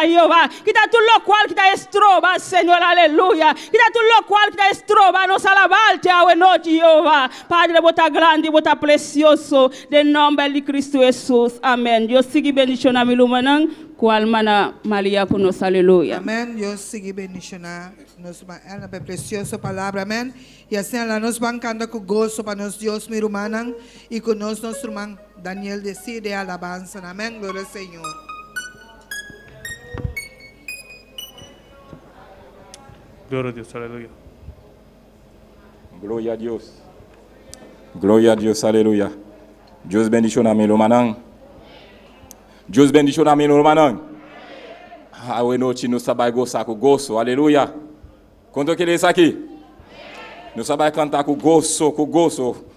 Jeová. Que está tudo lo qual que está estroba, Senhor, aleluia. Que está tudo lo qual que está estroba, nos alabarte a noite, Jeová. Padre, bota grande, bota precioso, em nome de Cristo Jesus, amém. Deus siga bendicionando a milumanang, qual mana Maria conosco, aleluia. Amén. Dios sigue bendicionando nos la preciosa palabra, amén. Y así la nos van cantando con gozo para nos Dios mi hermana y con nuestro hermano Daniel decide alabanza, amén. Gloria al Señor. Gloria a Dios, aleluya. Gloria a Dios. Gloria a Dios, aleluya. Dios bendición a mi hermana. Dios bendición a mi hermano. Buenas noches, nos sabemos com gozo, aleluia. Quando que isso aqui? Nos sabemos cantar com gozo.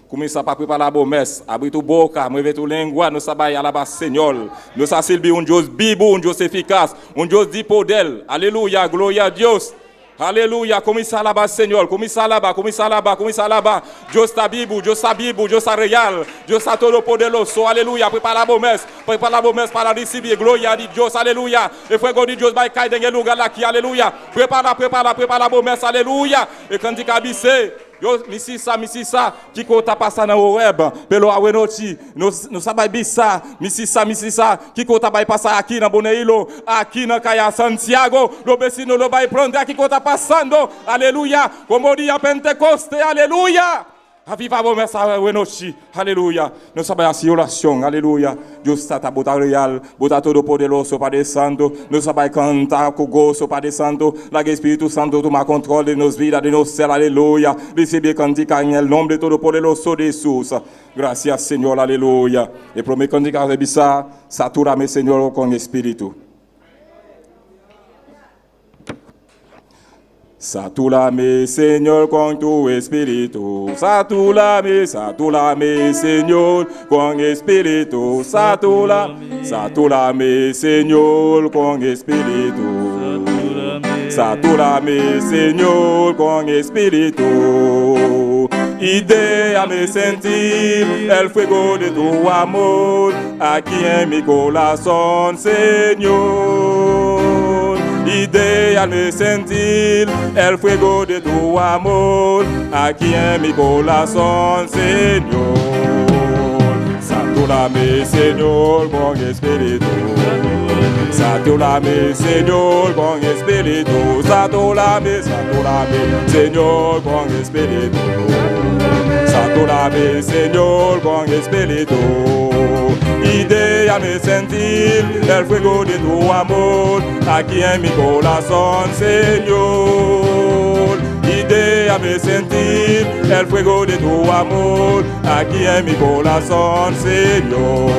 Começar para preparar a promessa, abrir tua boca, mover tua língua, nos sabemos alabar Senhor. Nos servir Deus vivo, Deus eficaz, Deus de poder, aleluia, glória a Deus. Aleluia, começa a alabar Senhor, começa a alabar. Deus está vivo, Deus está real, Deus está todo poderoso, aleluia. Prepara a promessa para receber glória de Deus, aleluia. E foi de Deus vai cair em lugar aqui, aleluia. Prepara a promessa, aleluia. E quando cabeça, yo, misisa, que está passando no web, pelo Awenoti, não sabe bisa, misisa, que vai passar aqui na Boneilo, aqui na Caia Santiago, no vecino não vai pronto, aqui que está passando, aleluia, como dia Pentecoste, aleluia. Aviva a promessa, Awenoti, aleluia. Não sabe a oração, aleluia. Deus está a botar real, botar todo poderoso para Santo. Não sabe cantar com gozo para Santo. Lá que o Espírito Santo toma controle de nos vidas, de nos céus, aleluia. Receber cantica em nome de todo poderoso de Jesus. Gracias, Senhor, aleluia. E prometo cantica rebisa, satura-me, Senhor, com Espírito. Satúrame, Señor, con tu espíritu. Satúrame, Señor, con espíritu. Satúrame, Señor, con espíritu. Satúrame, Señor, con espíritu. Y déjame sentir el fuego de tu amor aquí en mi corazón, Señor. Y déjame sentir el fuego de tu amor aquí en mi corazón, Señor. Satúrame, Señor, con espíritu. Satúrame, Señor, con espíritu. Satúrame, Señor, con espíritu. Satúrame, Señor, con espíritu. Y déjame sentir el fuego de tu amor aquí en mi corazón, Señor. Y déjame sentir el fuego de tu amor aquí en mi corazón, Señor.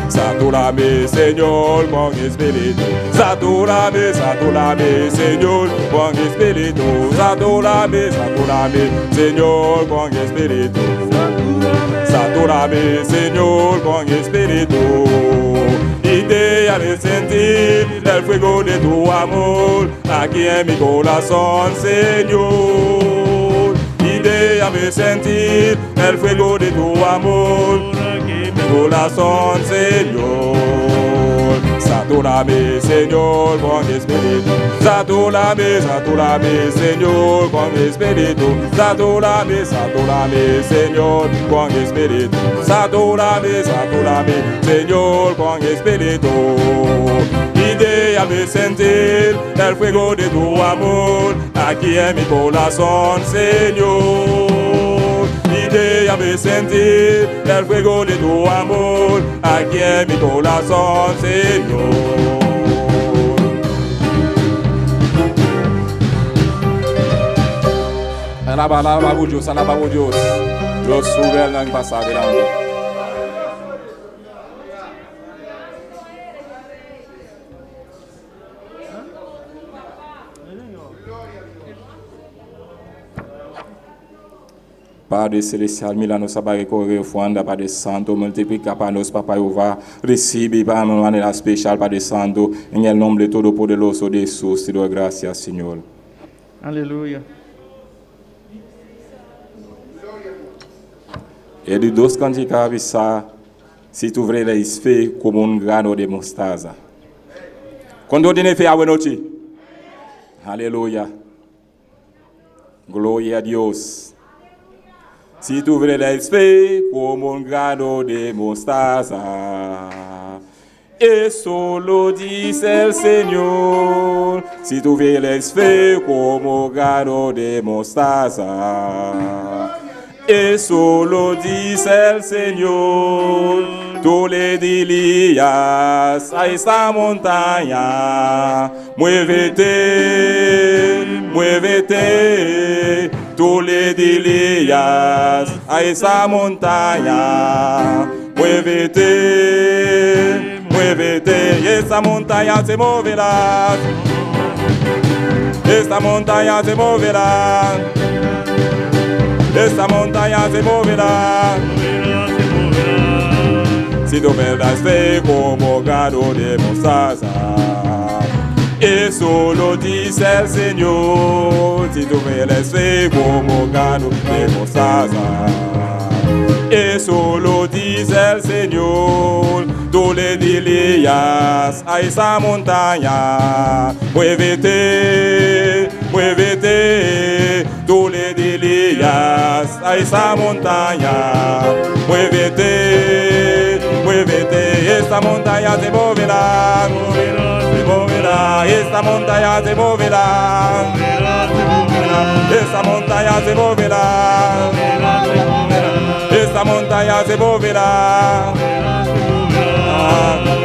Satúrame, Señor, con espíritu. Satúrame, Señor, con espíritu. Satúrame, Señor, con espíritu. Satúrame, Señor, con espíritu. Y déjame sentir el fuego de tu amor aquí en mi corazón, Señor. Y déjame sentir el fuego de tu amor aquí en mi corazón, Señor. Satúrame, Señor, con espíritu. Satúrame, Señor, con espíritu. Satúrame, Señor, con espíritu. Satúrame, Señor, con espíritu. Y déjame sentir el fuego de tu amor aquí en mi corazón, Señor. Y déjame sentir el fuego de tu amor aquí en mi corazón, Señor. Alaba Dios, Dios. Dios sube al pasado grande. Padre Celestial, Milano Sabare Correo Fuanda, Padre Santo, multiplica para nos, Papa Jehová, recibe para de manera especial, Padre Santo, en el nombre de todo poderoso de Jesús, te doy gracias, Señor. Aleluya. Et de dos canticas avisa, si tu vreis fe como un grano de mostaza. Quando tiene fe a buena noche. Aleluya. Gloria a Dios. Si tu vreis fe como un grano de mostaza. Eso lo dice el Señor. Si tu vreis fe como grano de mostaza. Eso lo dice el Señor. Tú le dirías a esta montaña, muévete, muévete. Tú le dirías a esa montaña, muévete, muévete. muévete, esta montaña se moverá. Esta montaña se moverá. Esta montaña se moverá. Si tu verdad fe como grano de mostaza, eso lo dice el Señor. Si tu verdad fe como grano de mostaza, eso lo dice el Señor. Tú le dirías a esa montaña, muévete, muévete. Tú le dirías a esa montaña, muévete, muévete. Esta montaña se moverá, se moverá. Esta montaña se moverá, esta montaña se moverá, esta montaña se moverá.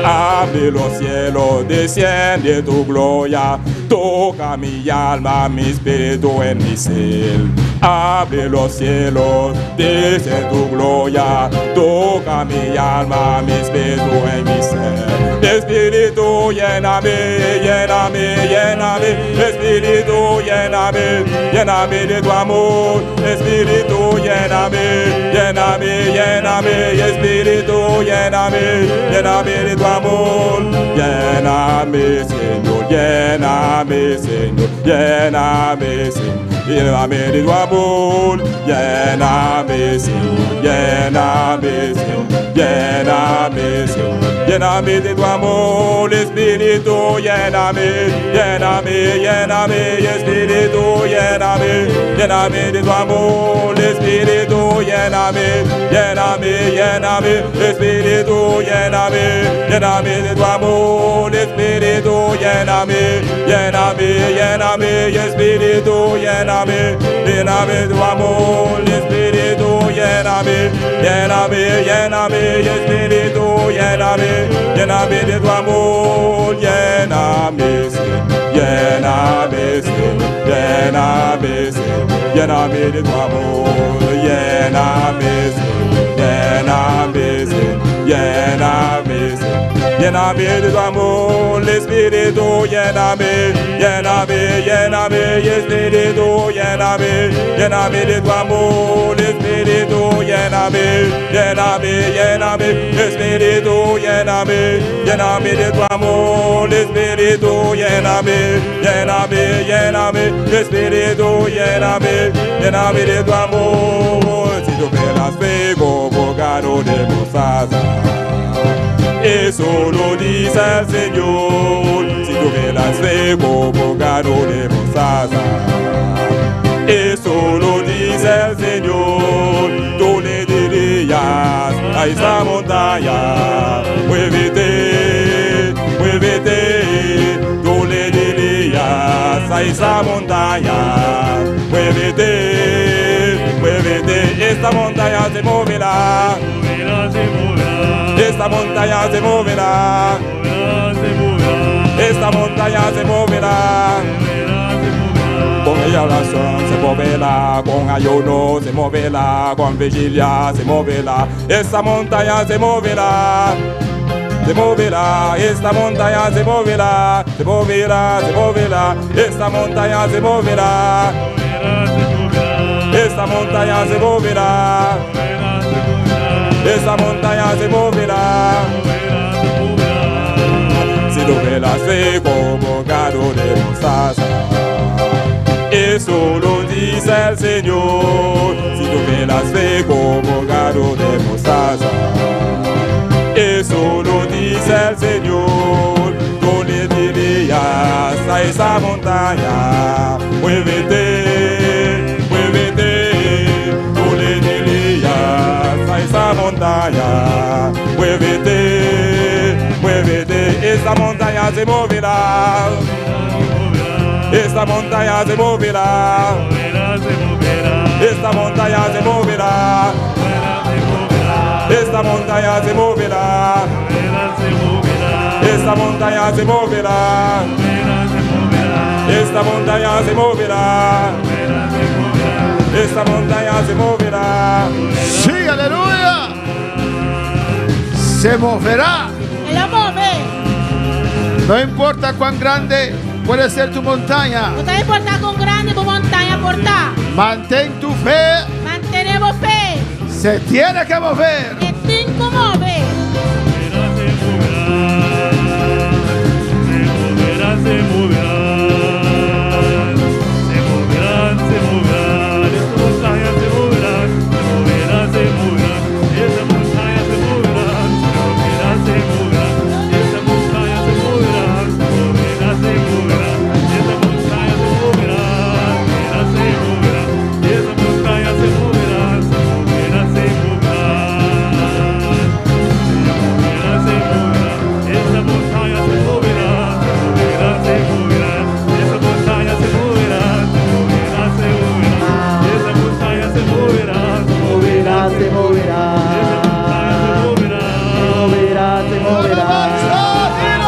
Abre los cielos, desciende tu gloria, toca mi alma, mi espíritu en mi ser. Abre los cielos, desciende tu gloria, toca mi alma, mi espíritu en mi ser. Espíritu, lléname, lléname, lléname. Espíritu, lléname, lléname de tu amor. Espíritu, lléname, lléname, lléname. Espíritu, lléname, lléname de tu amor. Lléname, Señor, lléname, Señor, lléname, Señor. Lléname de tu amor, lléname, Señor, lléname, Señor, lléname, Señor, lléname de tu amor, Espíritu, lléname, lléname, lléname, Espíritu, lléname, lléname de tu amor, Espíritu, lléname, lléname, lléname, Espíritu, lléname, lléname de tu amor, Espíritu, lléname, lléname, lléname, Espíritu, lléname. Lléname tu amor, Espíritu, lléname, lléname, lléname, Espíritu, lléname, lléname de tu amor, lléname, lléname, lléname, lléname de tu amor, lléname, lléname, lléname, lléname de tu amor, Espíritu, lléname, lléname, lléname, Espíritu, lléname, lléname de tu amor, Espíritu, lléname, lléname, lléname, Espíritu, lléname, lléname de tu amor, Espíritu, lléname, lléname, lléname, Espíritu, lléname, lléname de tu amor. Si tú velas fe como grano de mostaza, eso lo dice el Señor. Si tú velas fe como grano de mostaza, eso lo dice el Señor. Tú le dirías a esa montaña, muévete, muévete. Tú le dirías a esa montaña, muévete, muévete. Esta montaña se moverá, esta montaña se moverá, esta montaña se moverá. Con ella oración se moverá, con ayuno se moverá, con vigilia se moverá. Esta montaña se moverá, se moverá. Esta montaña se moverá, se moverá, se moverá. Esta montaña se moverá, esta montaña se moverá, esta montaña se moverá. Si tú velas fe como grano de mostaza, eso lo dice el Señor. Si tú velas fe como grano de mostaza, eso lo dice el Señor. Tú le dirías a esa montaña, muévete, muévete. Tú le dirías a esa montaña, muévete, muévete. Esta montaña se moverá, esta montaña se moverá, esta montaña se moverá, esta montaña se moverá, esta montaña se moverá, esta montaña se moverá, esta montaña se moverá. Sí, aleluya. Se moverá. Ella move. No importa cuán grande puede ser tu montaña. Não tá importa quão grande a montanha portar. Mantén tu fe. Mantenemos fé. Se tiene que mover. E tem que mover. Se moverán, se moverán, se moverán, esta montaña se moverán, se moverán, se moverán, esta montaña se moverán, se moverán, esta montaña se moverán, se moverán, se moverán, esta montaña se moverán, se moverán, esta montaña se moverán, se moverán, se moverán, se moverán, esta montaña se moverá.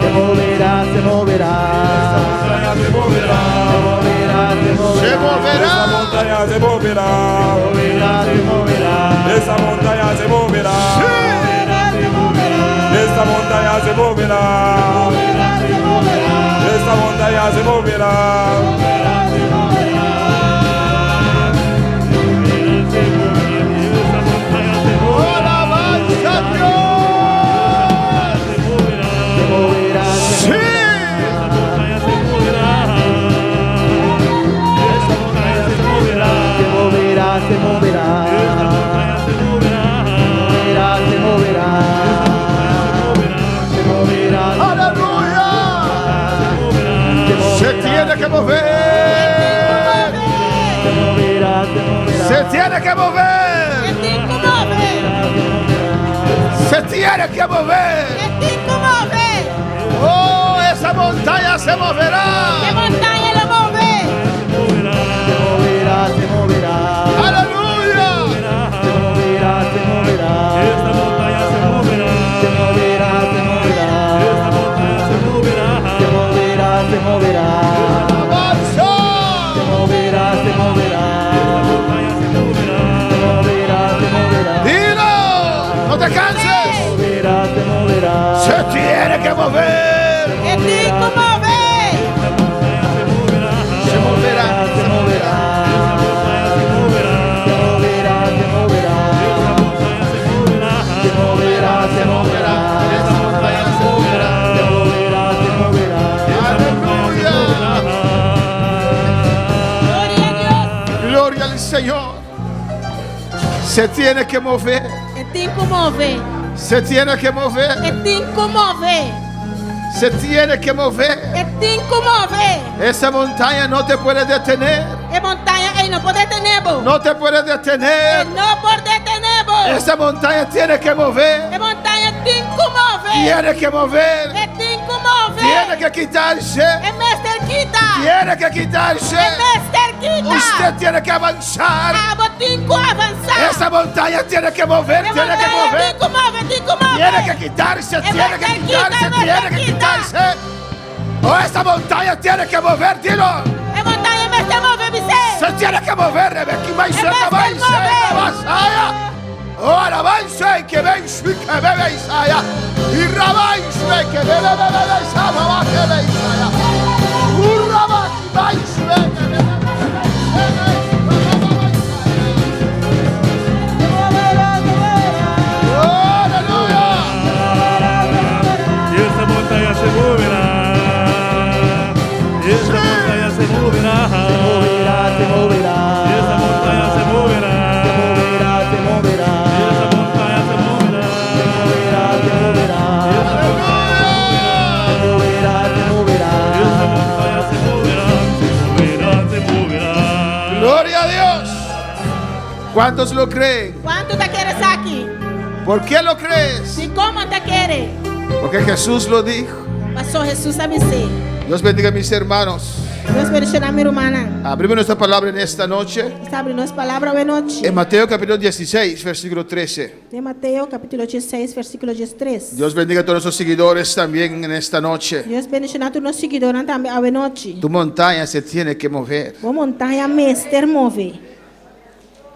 Se moverá, se moverá, se moverá, se moverá, se moverá, se moverá, Esa montaña se moverá. se moverá, Esa montaña se moverá. Esa montaña se moverá. Esa montaña se moverá. se moverá, se moverá, se moverá, ¡Aleluya! Se tiene que mover. se moverá, Se tiene que mover. Se tiene que mover. Oh, esa montaña se moverá. se moverá, se moverá, Aleluya. se moverá, se moverá, Esta montaña se moverá. se moverá, se moverá, Esta montaña se moverá. se moverá, se moverá, Avanza. se moverá, se moverá, Esta montaña se moverá. se moverá, se moverá, Dilo. No te canses. se moverá, se moverá, Se tiene que mover. Se moverá. se moverá, se moverá, se moverá, se moverá, se moverá, se moverá, Esa montaña se moverá. se moverá, se moverá, Aleluya. Gloria al Señor. Se tiene que mover. Se tiene que mover. Se tiene que mover. Esa montaña no te puede detener. No te puede detener. Esa montaña tiene que mover. Tiene que mover. Tiene que quitarse. Tiene que quitarse. Usted tiene que avanzar. Esa montaña tiene que mover. Tiene que mover. Tiene que quitarse. Tiene que quitarse. Tiene que quitarse. Oh, esa montaña tiene que mover. Dilo. Se tiene que mover, Rebeca. Vai ser Isaia. Oh, alabanza que ven, que bebe Isaia. Y rabanza que bebe Isaia. Que bebe Isaia. Rabanza que bebe Oh, aleluya. Y esta montaña se moverá. Y esta montaña se moverá. se moverá, Y esta montaña se moverá. se moverá, se moverá, Y esta montaña se moverá. se moverá, se moverá, Y esta montaña se moverá, se moverá, Y esta montaña se moverá. Se moverá. Gloria a Dios. ¿Cuántos lo creen? ¿Cuánto te quieres aquí? ¿Por qué lo crees? ¿Y cómo te quieres? Porque Jesús lo dijo. Pasó Jesús a dizer. Dios bendiga a mis hermanos. Deus bendiga a minha irmã. Abrimos nuestra palabra en esta noche. Está abrindo as palavras hoje noite. En Mateo capítulo 16, versículo 13. De Mateus capítulo 16, versículo 13. Dios bendiga a todos nuestros seguidores también en esta noche. Deus bendiga a todos os seguidores também hoje noite. Tu montaña se tiene que mover. Vou montanha mester move.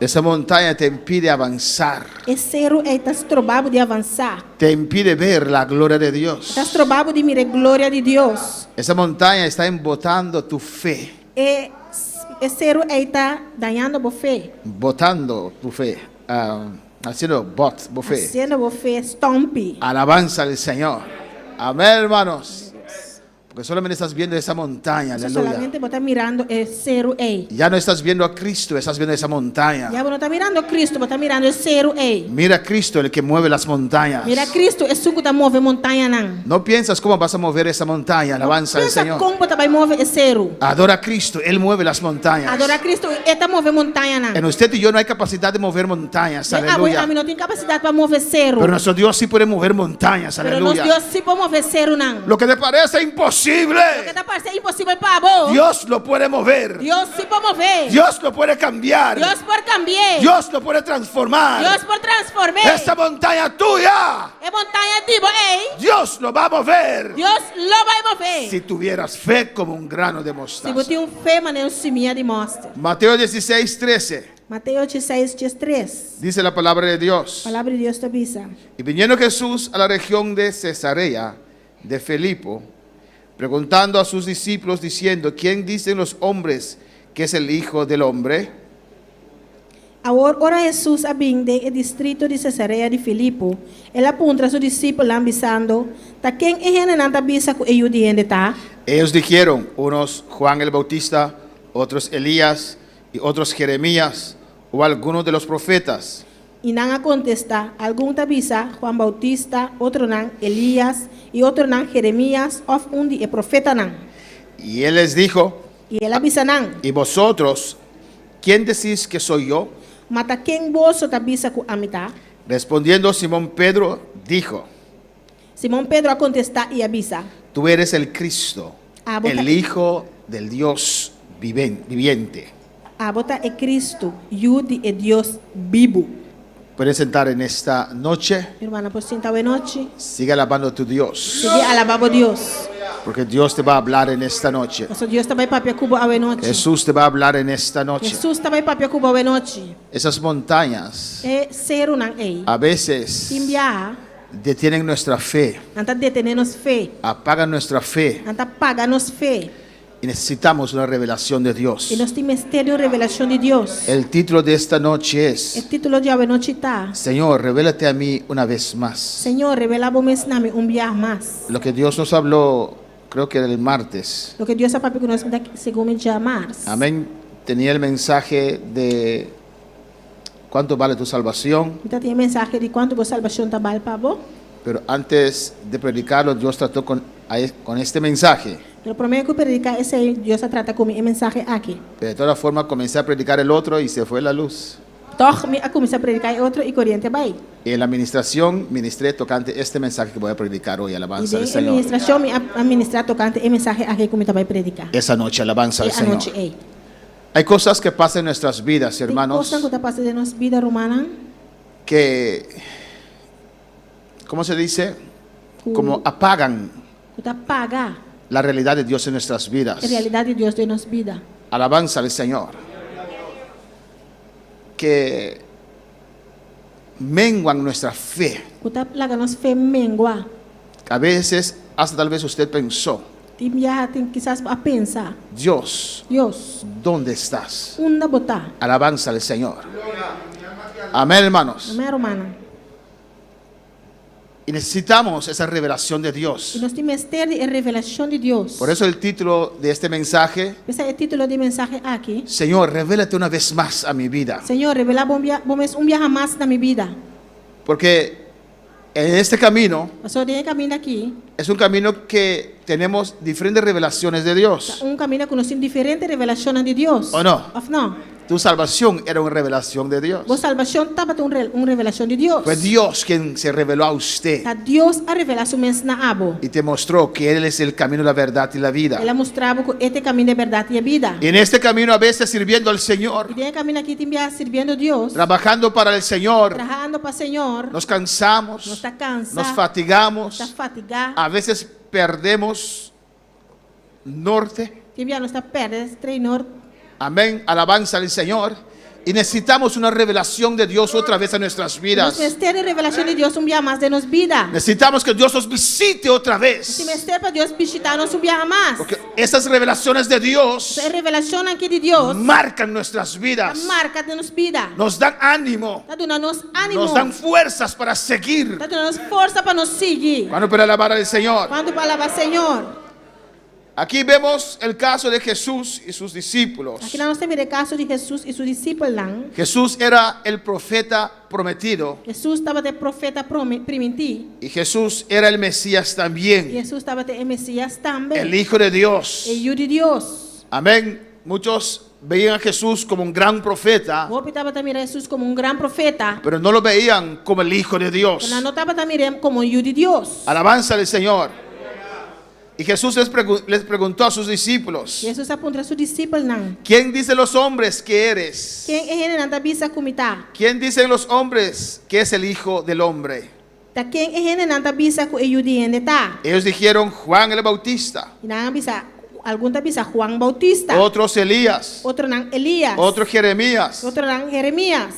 Esa montaña te impide avanzar. Esse cero é estás trobado de avançar. Te impide ver la gloria de Dios. Estás trobado de mirar glória de Deus. Esa montaña está embotando tu fe. E cero é está dañando a fé. Botando tu fe. Haciendo fe. Sendo a fé stompe. Alabanza al Señor. Amén, hermanos. Porque solamente estás viendo esa montaña. Você Aleluya. solamente está mirando o cero é. Ya no estás viendo a Cristo, estás viendo esa montaña. Já não está mirando Cristo, está mirando o cero é. Mira a Cristo, el que mueve las montañas. Mira Cristo, é suco da move montanha não. No piensas cómo vas a mover esa montaña. Alabanza al Pensa Señor. como você vai mover o cero. Adora a Cristo, Él mueve las montañas. Adora Cristo, está mover montanha não. En usted y yo no hay capacidad de mover montañas. Aleluya. A mim não tem capacidade para mover cero. Pero nuestro Dios sí puede mover montañas. Pero nosso Aleluya. Deus sim pode mover cero não. Lo que te parece imposible, O que está parecendo impossível para vos. Dios lo puede mover. Deus sim pode mover. Dios lo puede cambiar. Deus pode cambiar. Dios lo puede transformar. Deus pode transformar. Esa montaña tuya, É montanha tipo, ei. Dios lo va a mover. Deus lo vai mover. Si tuvieras fe como un grano de Se mostaza. você tem fé, maneiro seminha de mostra. Mateo 16:13 Mateus 16:3. dice la palabra de Dios. Palavra de Deus te avisa. Y viniendo Jesús a la región de Cesarea de Filipo, preguntando a sus discípulos diciendo: ¿quién dicen los hombres que es el Hijo del Hombre? Ora Jesus abinde o distrito de Cesarea de Filipo. Ele apunta a seus discípulos avisando: "Ta quem é generante avisa que eu diende tá?" Ellos dijeron, unos Juan el Bautista, otros Elías y otros Jeremías o algunos de los profetas. E não a contesta, algum avisa Juan Bautista, outro não Elias e outro não Jeremias, of de profeta não. Y él les dijo: E ele avisa não. ¿y vosotros quién decís que soy yo? Mata quem bolso te avisa que amita? Respondiendo Simón Pedro dijo: Simão Pedro a contestar e avisa: tú eres el Cristo, Ah, vos el ta- Hijo del Dios viviente. "A bota é Cristo, Jude é Deus vivo." Puedes sentar en esta noche. Irmã, por sentar a noite, Sigue alabando a tu Dios, sigue alabando Deus. porque Dios te va a hablar en esta noche. Nosso Deus também papia cubo a noite. Jesús te va a hablar en esta noche. Jesus também papia cubo a noite. Esas montañas É ser um ei. a veces Timbia, detienen nuestra fe, anta detener-nos fé, apagan nuestra fe, anta paga-nos fé. y necesitamos una revelación de Dios. E nós temos mistério revelação de Deus. El título de esta noche O es: título de a noite tá: Señor, revélate a mí una vez más. Senhor, revela bom mes nome dia mais. Lo que Dios nos habló, creo que el martes. O que Deus sabe que nós daqui segundo dia mais. Amén. Tenía el mensaje de cuánto vale tu salvación, Então tem mensagem de quanto você salvação tá vale para vos. pero antes de predicarlo, Dios trató con este mensaje. O primeiro que predicar esse aí, Deus trata com a mensagem aqui. Pero de todas formas, comencé a predicar el otro y se fue la luz. Toch me a começar a predicar outro e corriente vai. Y en la administración ministré tocante este mensaje que voy a predicar hoy, E alabanza al de Señor. administração me administrar tocante a mensagem aqui como vai predicar. Esa noche, alabanza E al a Señor. noite é. Hay cosas que pasan en nuestras vidas, Tem hermanos, coisa que está passando na nossa vida romana, que, ¿cómo se dice? Como apagan que está paga la realidad de Dios en nuestras vidas. a realidade de Deus de nossa vida. Alabanza al Señor. Que menguan nuestra fe. Que está plaga nos fé mengua. A veces, hasta tal vez usted pensó: Tem já tem quizás a pensar, Dios, Deus, ¿dónde estás? onde botar? Alabanza al Señor. Amén, hermanos. Amém, romana. Y necesitamos esa revelación de E Dios. nós temos mistério e revelação de Deus. Por eso el título de este mensaje: Esse é o título de mensagem aqui. Señor, revélate una vez más a mi vida. Senhor, revela bom mês dia mais na minha vida. Porque en este camino Eu só tenho caminho aqui, es un camino que tenemos diferentes revelaciones de Dios. caminho que nós temos diferentes revelações de Deus. ¿O no? Of não? Tu salvación era una revelación de Dios. Vos salvação estava uma revelação de Deus. Fue Dios quien se reveló a usted A Deus a revelação mês na abo. y te mostró que Él es el camino, la verdad y la vida. Ela mostrava que este caminho de verdade e a vida. Y en este camino, a veces sirviendo al Señor, E tem caminho aqui também servindo a Deus, trabajando para el Señor, trabalhando para o Senhor. nos cansamos, Nos está cansado, nos fatigamos, está fatigado. a veces perdemos norte. Também nos está perdendo, treinar. Amén, alabanza al Señor. Y necesitamos una revelación de Dios otra vez a nuestras vidas. Nós ministério de revelação de Deus dia mais de nos vida. Necesitamos que Dios nos visite otra Se vez. ministério para Deus visitar nós dia mais. Porque esas revelaciones de Dios Essa revelação aqui de Deus marcan nuestras vidas. marca de nos vida. Nos dan ánimo. Tá dando nos ânimo. Nos dan fuerzas para seguir. Tá dando nos força para nos seguir. Cuando para alabar al Señor. Quando palavra Senhor. Aquí vemos el caso de Jesús y sus discípulos. Aqui nós temos o caso de Jesus e seus discípulos lá. Jesús era el profeta prometido Jesus estava de profeta prometido. y Jesús era el Mesías también, Jesus estava de Messias também. el Hijo de Dios. E o de Deus. Amén. Muchos veían a Jesús como un gran profeta, O estava também Jesus como gran profeta. pero no lo veían como el Hijo de Dios. Mas não estava também como o de Deus. Alabanza al Señor. Y Jesús les preguntó a sus discípulos: Jesus apontou a seus discípulos não. ¿quién dicen los hombres que eres? Quem é ele na bisa comita? ¿Quién dicen los hombres que es el Hijo del Hombre? Ta quem é ele na bisa com ele de tá? Ellos dijeron: Juan el Bautista, E na bisa algum da bisa Juan Bautista. otros Elías, Outro não Elias. otro Jeremías, Outro não Jeremias.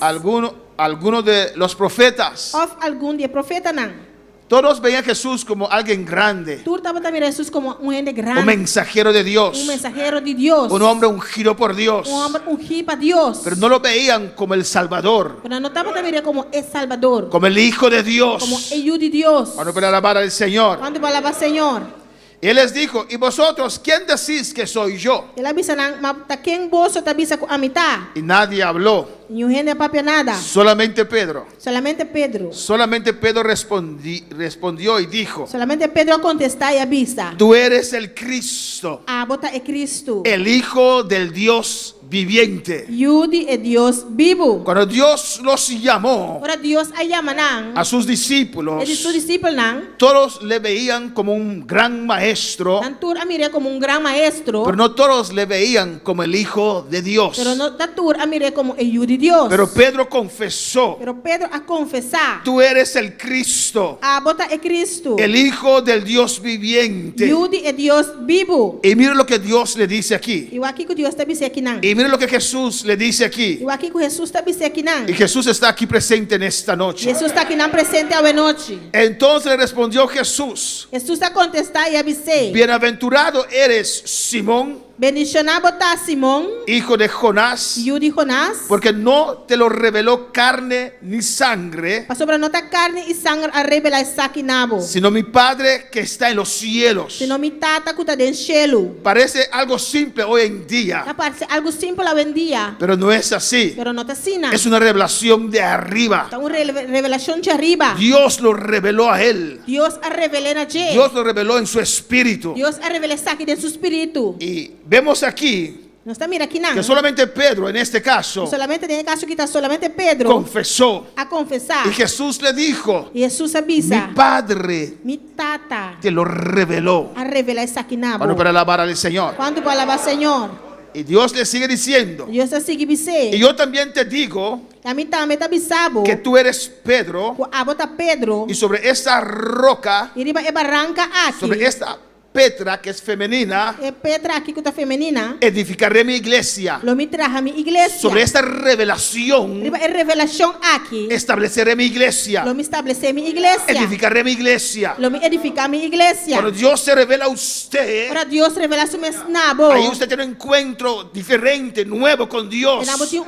algunos de los profetas. Of algum de profeta não. Todos veían a Jesús como alguien grande, Tu estava também Jesus como gente un grande. mensajero de Dios, Mensajero de Deus. un hombre ungido por Dios, Homem ungido para Deus. pero no lo veían como el Salvador, Pero não estava também como El Salvador. como el Hijo de Como Dios. Hijo de Deus. Cuando para alabar al Señor, Quando falava Senhor. Él les dijo: ¿y vosotros quién decís que soy yo? Ele avisa não, mas ta quem bolso ta bisa com a mitad. Y nadie habló, E o gente papia nada. solamente Pedro. Solamente Pedro. Solamente Pedro respondió y dijo: Solamente Pedro contesta e avisa. tú eres el Cristo, A bota é Cristo. el Hijo del Dios viviente. Yudi é Deus vivo. Cuando Dios los llamó Ora Deus a chama não. a sus discípulos, E de seus discípulos não. todos le veían como un gran maestro, Tantur a mire como gran maestro. pero no todos le veían como el Hijo de Dios. Pero no tantur a mire como Hijo de Deus. Pero Pedro confesó: Pero Pedro a confessar. tú eres el Cristo, A bota é Cristo. el Hijo del Dios viviente. Yudi é Deus vivo. Y mire lo que Dios le dice aquí. E o aqui que Deus está dizendo aqui não. Y mire lo que Jesús le dice aquí. E o aqui que Jesus está dizendo aqui não. Y Jesús está aquí presente en esta noche. Jesus está aqui não presente a noite. Entonces le respondió Jesús: Jesus está contestar e avisar. bienaventurado eres, Simón, Bendicionado botar Simão, hijo de Jonás, e o de Jonás. porque no te lo reveló carne ni sangre, Para sobre nota carne e sangue a revelar essa aqui nabo. sino mi Padre que está en los cielos. Se não me tata que está dentro do cielo. Parece algo simple hoy en día, Parece algo simples hoje em dia. pero no es así. Pero não está assim. Es una revelación de arriba. Está uma revelação de arriba. Dios lo reveló a él. Deus a revela na gente. Dios lo reveló en su espíritu. Deus a revela isso aqui dentro do espírito. Y vemos aquí Não está mira aqui não. que solamente Pedro, en este caso, Solamente nesse caso que está solamente Pedro confesó. a confessar. Y Jesús le dijo: E Jesus mi avisa. Padre Me tata te lo reveló. a revelar isso aqui nabo. Bueno, para alabar al Señor. Quando palavra Senhor. Y Dios le sigue diciendo: Deus está seguindo você. y yo también te digo A mim também está bisabo. que tú eres Pedro, A bota Pedro. y sobre esta roca, E riba é barranca aqui. sobre esta Petra, que es femenina, É Petra aqui que está feminina. edificaré mi iglesia. Lo me traja a minha igreja. Sobre esta revelación Riba é revelação aqui. estableceré mi iglesia. Lo me estabelecer minha igreja. Edificaré mi iglesia. Lo me edificar minha igreja. Cuando Dios se revela a usted, Para Deus revelar su nabo. ahí usted tiene un encuentro diferente, nuevo con Dios. E nabo tinha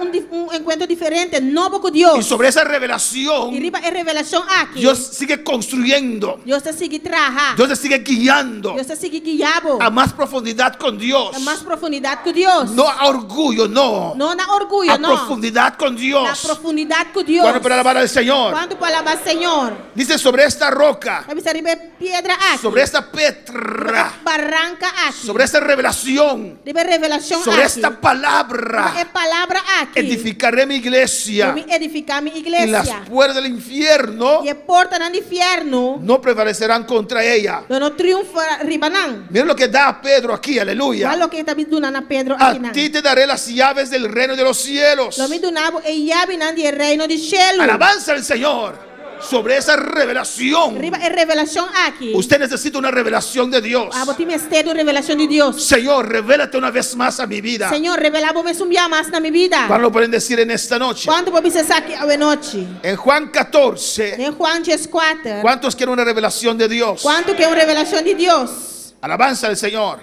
encontro diferente, novo com Y Deus. sobre esa E revelación, riba é revelação aqui. Dios sigue construyendo. Deus te sigue traja. Dios te sigue guiando Deus te sigue guiado. a más profundidad con Dios. A mais profundidade com Deus. No a orgullo, no. Não na orgulho, A não. profundidad con Na Dios. profundidade com Deus. Bueno, para alabar al Señor. Quando palavra Senhor. Dice: sobre esta roca, Vai ser riba pedra aqui. sobre esta Petra, barranca aqui. sobre esta revelación, Riba revelação sobre aqui. esta palabra, É palavra aqui. edificaré mi Eu iglesia. me edificar minha Y las igreja. puertas del infierno E a porta no inferno. no prevalecerán contra ella. Não triunfa riba não. Miren lo que da Pedro aquí, aleluya. Qual que está dando na Pedro A aqui não. ti te daré las llaves del reino de los cielos. Lo me donava e llave não de reino de cielo. Alabanza al Señor. sobre esa revelación. Riba é revelação aqui. Usted necesita una revelación de Dios. Você tem revelação de Deus. Señor, revélate una vez más a mi vida. Senhor, revela-me um dia mais na minha vida. ¿Cuándo lo pueden decir en esta noche? Quando você dizer aqui a noite? En Juan 14. Em Juan 4. ¿Cuántos quieren una revelación de Dios? Quanto que é uma revelação de Deus? Alabanza al Señor.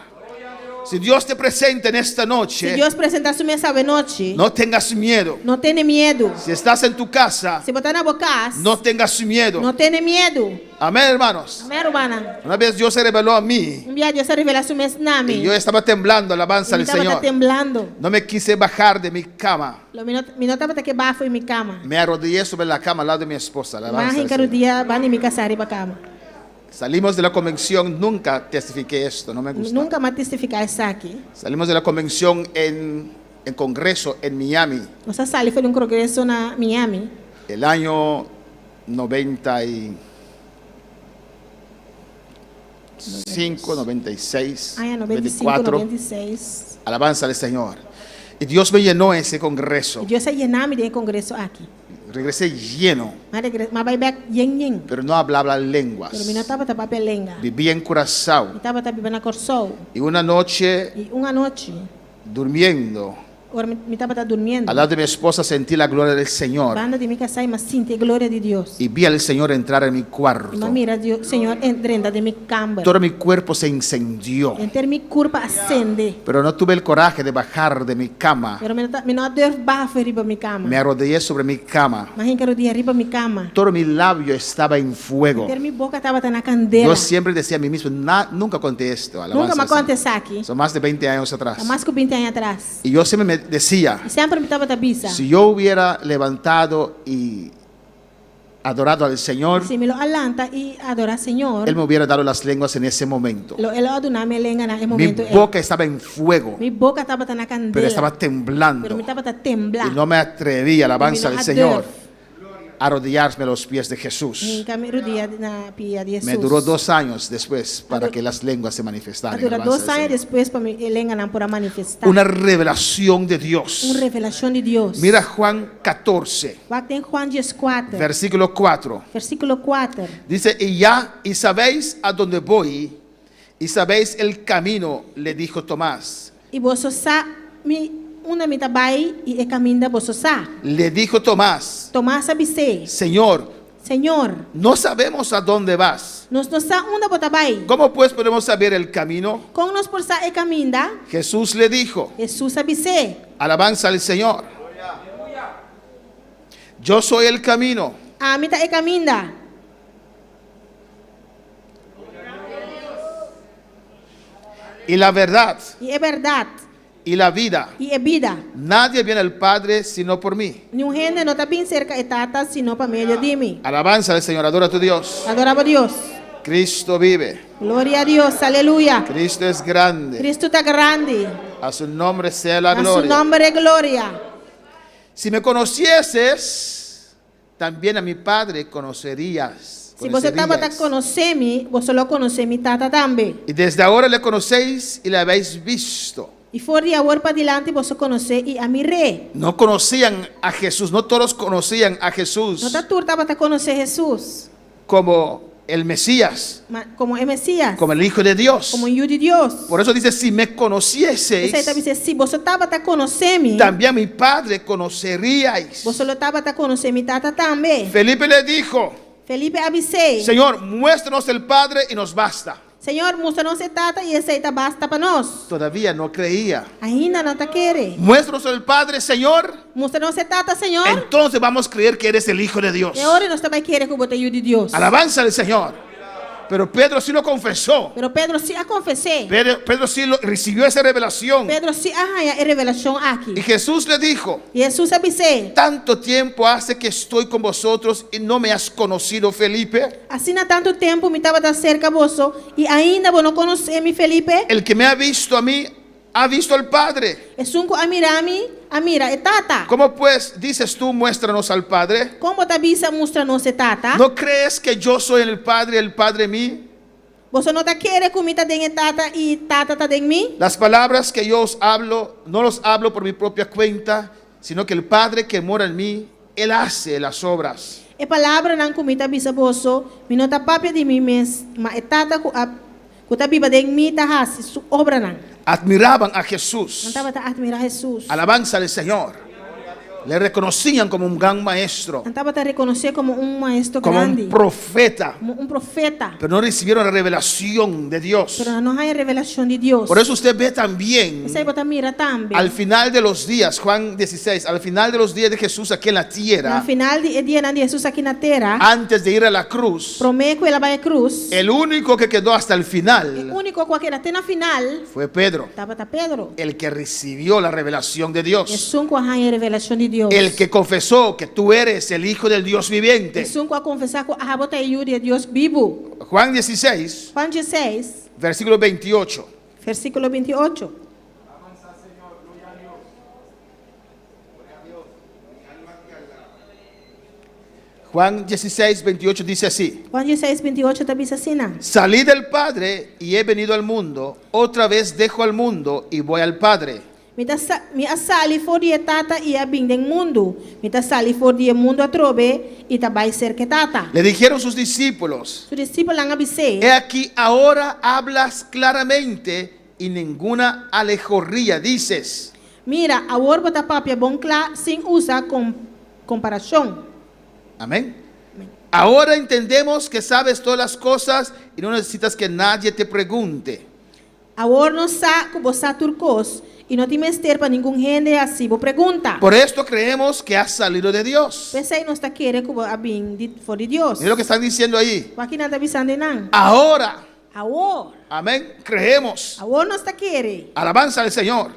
Si Dios te presenta en esta Se noche, Deus apresentar sua essa noite, no tengas miedo. não tenha medo. Si estás en tu casa, Se botar na boca, no tengas miedo. não tenha medo. Amén, hermanos. Amém, hermana. Una vez Dios se reveló a mí Dia Deus revela sua nome. y yo estaba temblando, alabanza al Estava Señor. temblando. No me quise bajar de mi cama. Me notava que bafo em minha cama. Me arrodillé sobre la cama al lado de mi esposa. Alabanza Mas al em cada Señor. dia vai em minha casa para cama. Salimos de la convención, nunca testifiqué esto, no me gusta. Nunca mais testificar isso aqui. Salimos de la convención en Congreso en Miami, Nossa sala foi congresso na Miami. el año 95, 96, Ah, 95, 94. 96. Alabanza al Señor. Y Dios me llenó ese congreso. E Deus se llenava de congresso aqui. Regresé lleno, Mas vai back yen. pero no hablaba lenguas. Pero me notava papel lenga. Vivía en Curazao. Me estava bebendo corsou. Y una noche, E uma noite, durmiendo, agora me estava dormindo. al lado de mi esposa sentí la gloria del Señor. Banda de minha casa e mas sinto a glória de Deus. Y vi al Señor entrar en mi E cuarto. mas mira, Deus, Senhor, entrando de minha cama. Todo mi cuerpo se incendió. Entre minha curva acende. Pero no tuve el coraje de bajar de mi cama. Pero me não deu bafo riba minha cama. Me arrodillé sobre mi cama. Mas em cada dia riba minha cama. Todo mi labio estaba en fuego. Entre minha boca estava na candela. Yo siempre decía a mí mismo, nunca conté esto. Nunca alabanza me al Señor. aconteceu aqui. Son más de 20 años atrás. Há mais que 20 anos atrás. Y yo siempre me decía, E sempre me estava bisa. si yo hubiera levantado y adorado al Señor, Se me lo alanta e adorar Senhor. Él me hubiera dado las lenguas en ese momento. Ele aduna me lenga na Mi momento. boca estaba en fuego, Mi boca estava na candela. pero estaba Pero temblando. me estava Y temblar. no me atreví, alabanza Terminou al a Señor, dor. a arrodillarme a los pies de Jesús. Em caminho dia na pia de Jesus. Me duró 2 años después para que las lenguas se manifestaran. Dura alabanza 2 al anos Señor. depois para me lenga não por manifestar. Una revelación de Dios. Uma revelação de Deus. Mira Juan 14, Vai tem Juan 4, versículo 4. versículo 4. Dice, y sabéis a dónde voy, y sabéis el camino, le dijo Tomás. E você sabe uma mita vai e é caminho da você sabe. Le dijo Tomás, Tomás sabe ser. Señor, Senhor, no sabemos a dónde vas. nós não sabe onde você vai. ¿Cómo pues podemos saber el camino? Como nós por saber é caminho da? Jesús le dijo, Jesus sabe ser. alabanza al Señor. Yo soy el camino, A mita é caminho da. y la verdad, E é verdade. y la vida. E é vida. Nadie viene al Padre sino por mí. Nenhum gente não está bem cerca de tata, sino para meio de mim. Alabanza al Señor, adora a tu Dios. Adorava Deus. Cristo vive, Glória a Deus. Aleluia. Cristo es grande, Cristo está grande. a su nombre sea la A seu gloria. nome é glória. Si me conocieses, también a mi Padre conocerías. Se você estava a conoceríais. conhecer-me, você lo conhece mi tata também. Y desde ahora le conocéis y le habéis visto. E for de agora para diante, você conhece e a mi rei. No conocían a Jesús, no todos conocían a Jesús Não está tu estava a conhecer Jesus, como el Mesías, como é Messias, como el Hijo de Dios. como Hijo de Deus. Por eso dice, si me Você conocieseis, está dizendo, se você estava a conhecer-me, también a mi Padre conoceríais. você lo estava a conhecer mi tata também. Felipe le dijo, Felipe avisei. Señor, muéstranos el Padre y nos basta. Senhor, mostra-nos a tata e aceita basta para nós. Todavía no creía. Ainda não está querendo. Muéstranos el Padre, Señor. Mostra-nos a tata, Senhor. Entonces vamos a creer que eres el Hijo de Dios. E agora nós também queremos que você de Deus. Alabanza al Señor. Pero Pedro sí lo confesó. Pero Pedro sí a confessei. Pedro sí recibió esa revelación. Pedro sí arranha a revelação aqui. Y Jesús le dijo, E Jesus avisei. tanto tiempo hace que estoy con vosotros y no me has conocido, Felipe. Assim há tanto tempo me estava cerca vosso e ainda vos não conhece-me, Felipe. El que me ha visto a mí, ha visto al Padre. É sunco a mirar-me, a mira, é tata. ¿Cómo pues dices tú, muéstranos al Padre? Como te avisa, mostra-nos, é tata. ¿No crees que yo soy el Padre en mí? Você não está querendo que me está dentro tata e tata está dentro mim? Las palabras que yo os hablo, no los hablo por mi propia cuenta, sino que el Padre que mora en mí, Él hace las obras. E palavra ng kumita bisaboso, minota papya di mi mes, maetata ku tabiba deng mi tahas su obra nang. Admiraban a Jesús. Antaba ta admira Jesus. Alabanza al Señor. Le reconocían como un gran maestro, Antaba ta reconocer como un maestro como grande, un profeta, como un profeta. pero no recibieron la revelación de Dios. Pero no hay revelación de Dios. Por eso usted ve también Esa bota mira también. al final de los días, Juan 16, al final de los días de Jesús aquí en la Na tierra, final di dia de Jesus aqui na terra, antes de ir a la cruz, prometo ela vai a cruz. el único que quedó hasta el O final único que era até na final, fue Pedro, estava ta Pedro. el que recibió la revelación de Dios, Jesus com a revelação de Deus. el que confesó que tú eres el Hijo del Dios viviente. Jesus com a confessar com a bota de Deus vivo. Juan 16, Juan 16, versículo 28. versículo 28. Juan 16, 28 dice así: Juan 16, 28 está diz assim, não? Salí del Padre y he venido al mundo, otra vez dejo al mundo y voy al Padre. Mi asali for die tata e a bing den mundo. Mi asali for die mundo a trobe e tabai ser que tata. Le dijeron sus discípulos: Su discípulo lang abise. he aquí ahora hablas claramente y ninguna alegoría dices. Mira, agora bota papia bom clá sem usar comparação. Amén. Ahora entendemos que sabes todas las cosas y no necesitas que nadie te pregunte. Agora não sa que você turcos e não te mester para ninguém gente assim vou pergunta. Por esto creemos que has salido de Dios. Pensei não está querendo que a bing de for de Deus. Mira lo que están diciendo ahí. Aqui não está avisando não. Ahora, Agora, amén, creemos. agora não está querendo. Alabanza al Señor.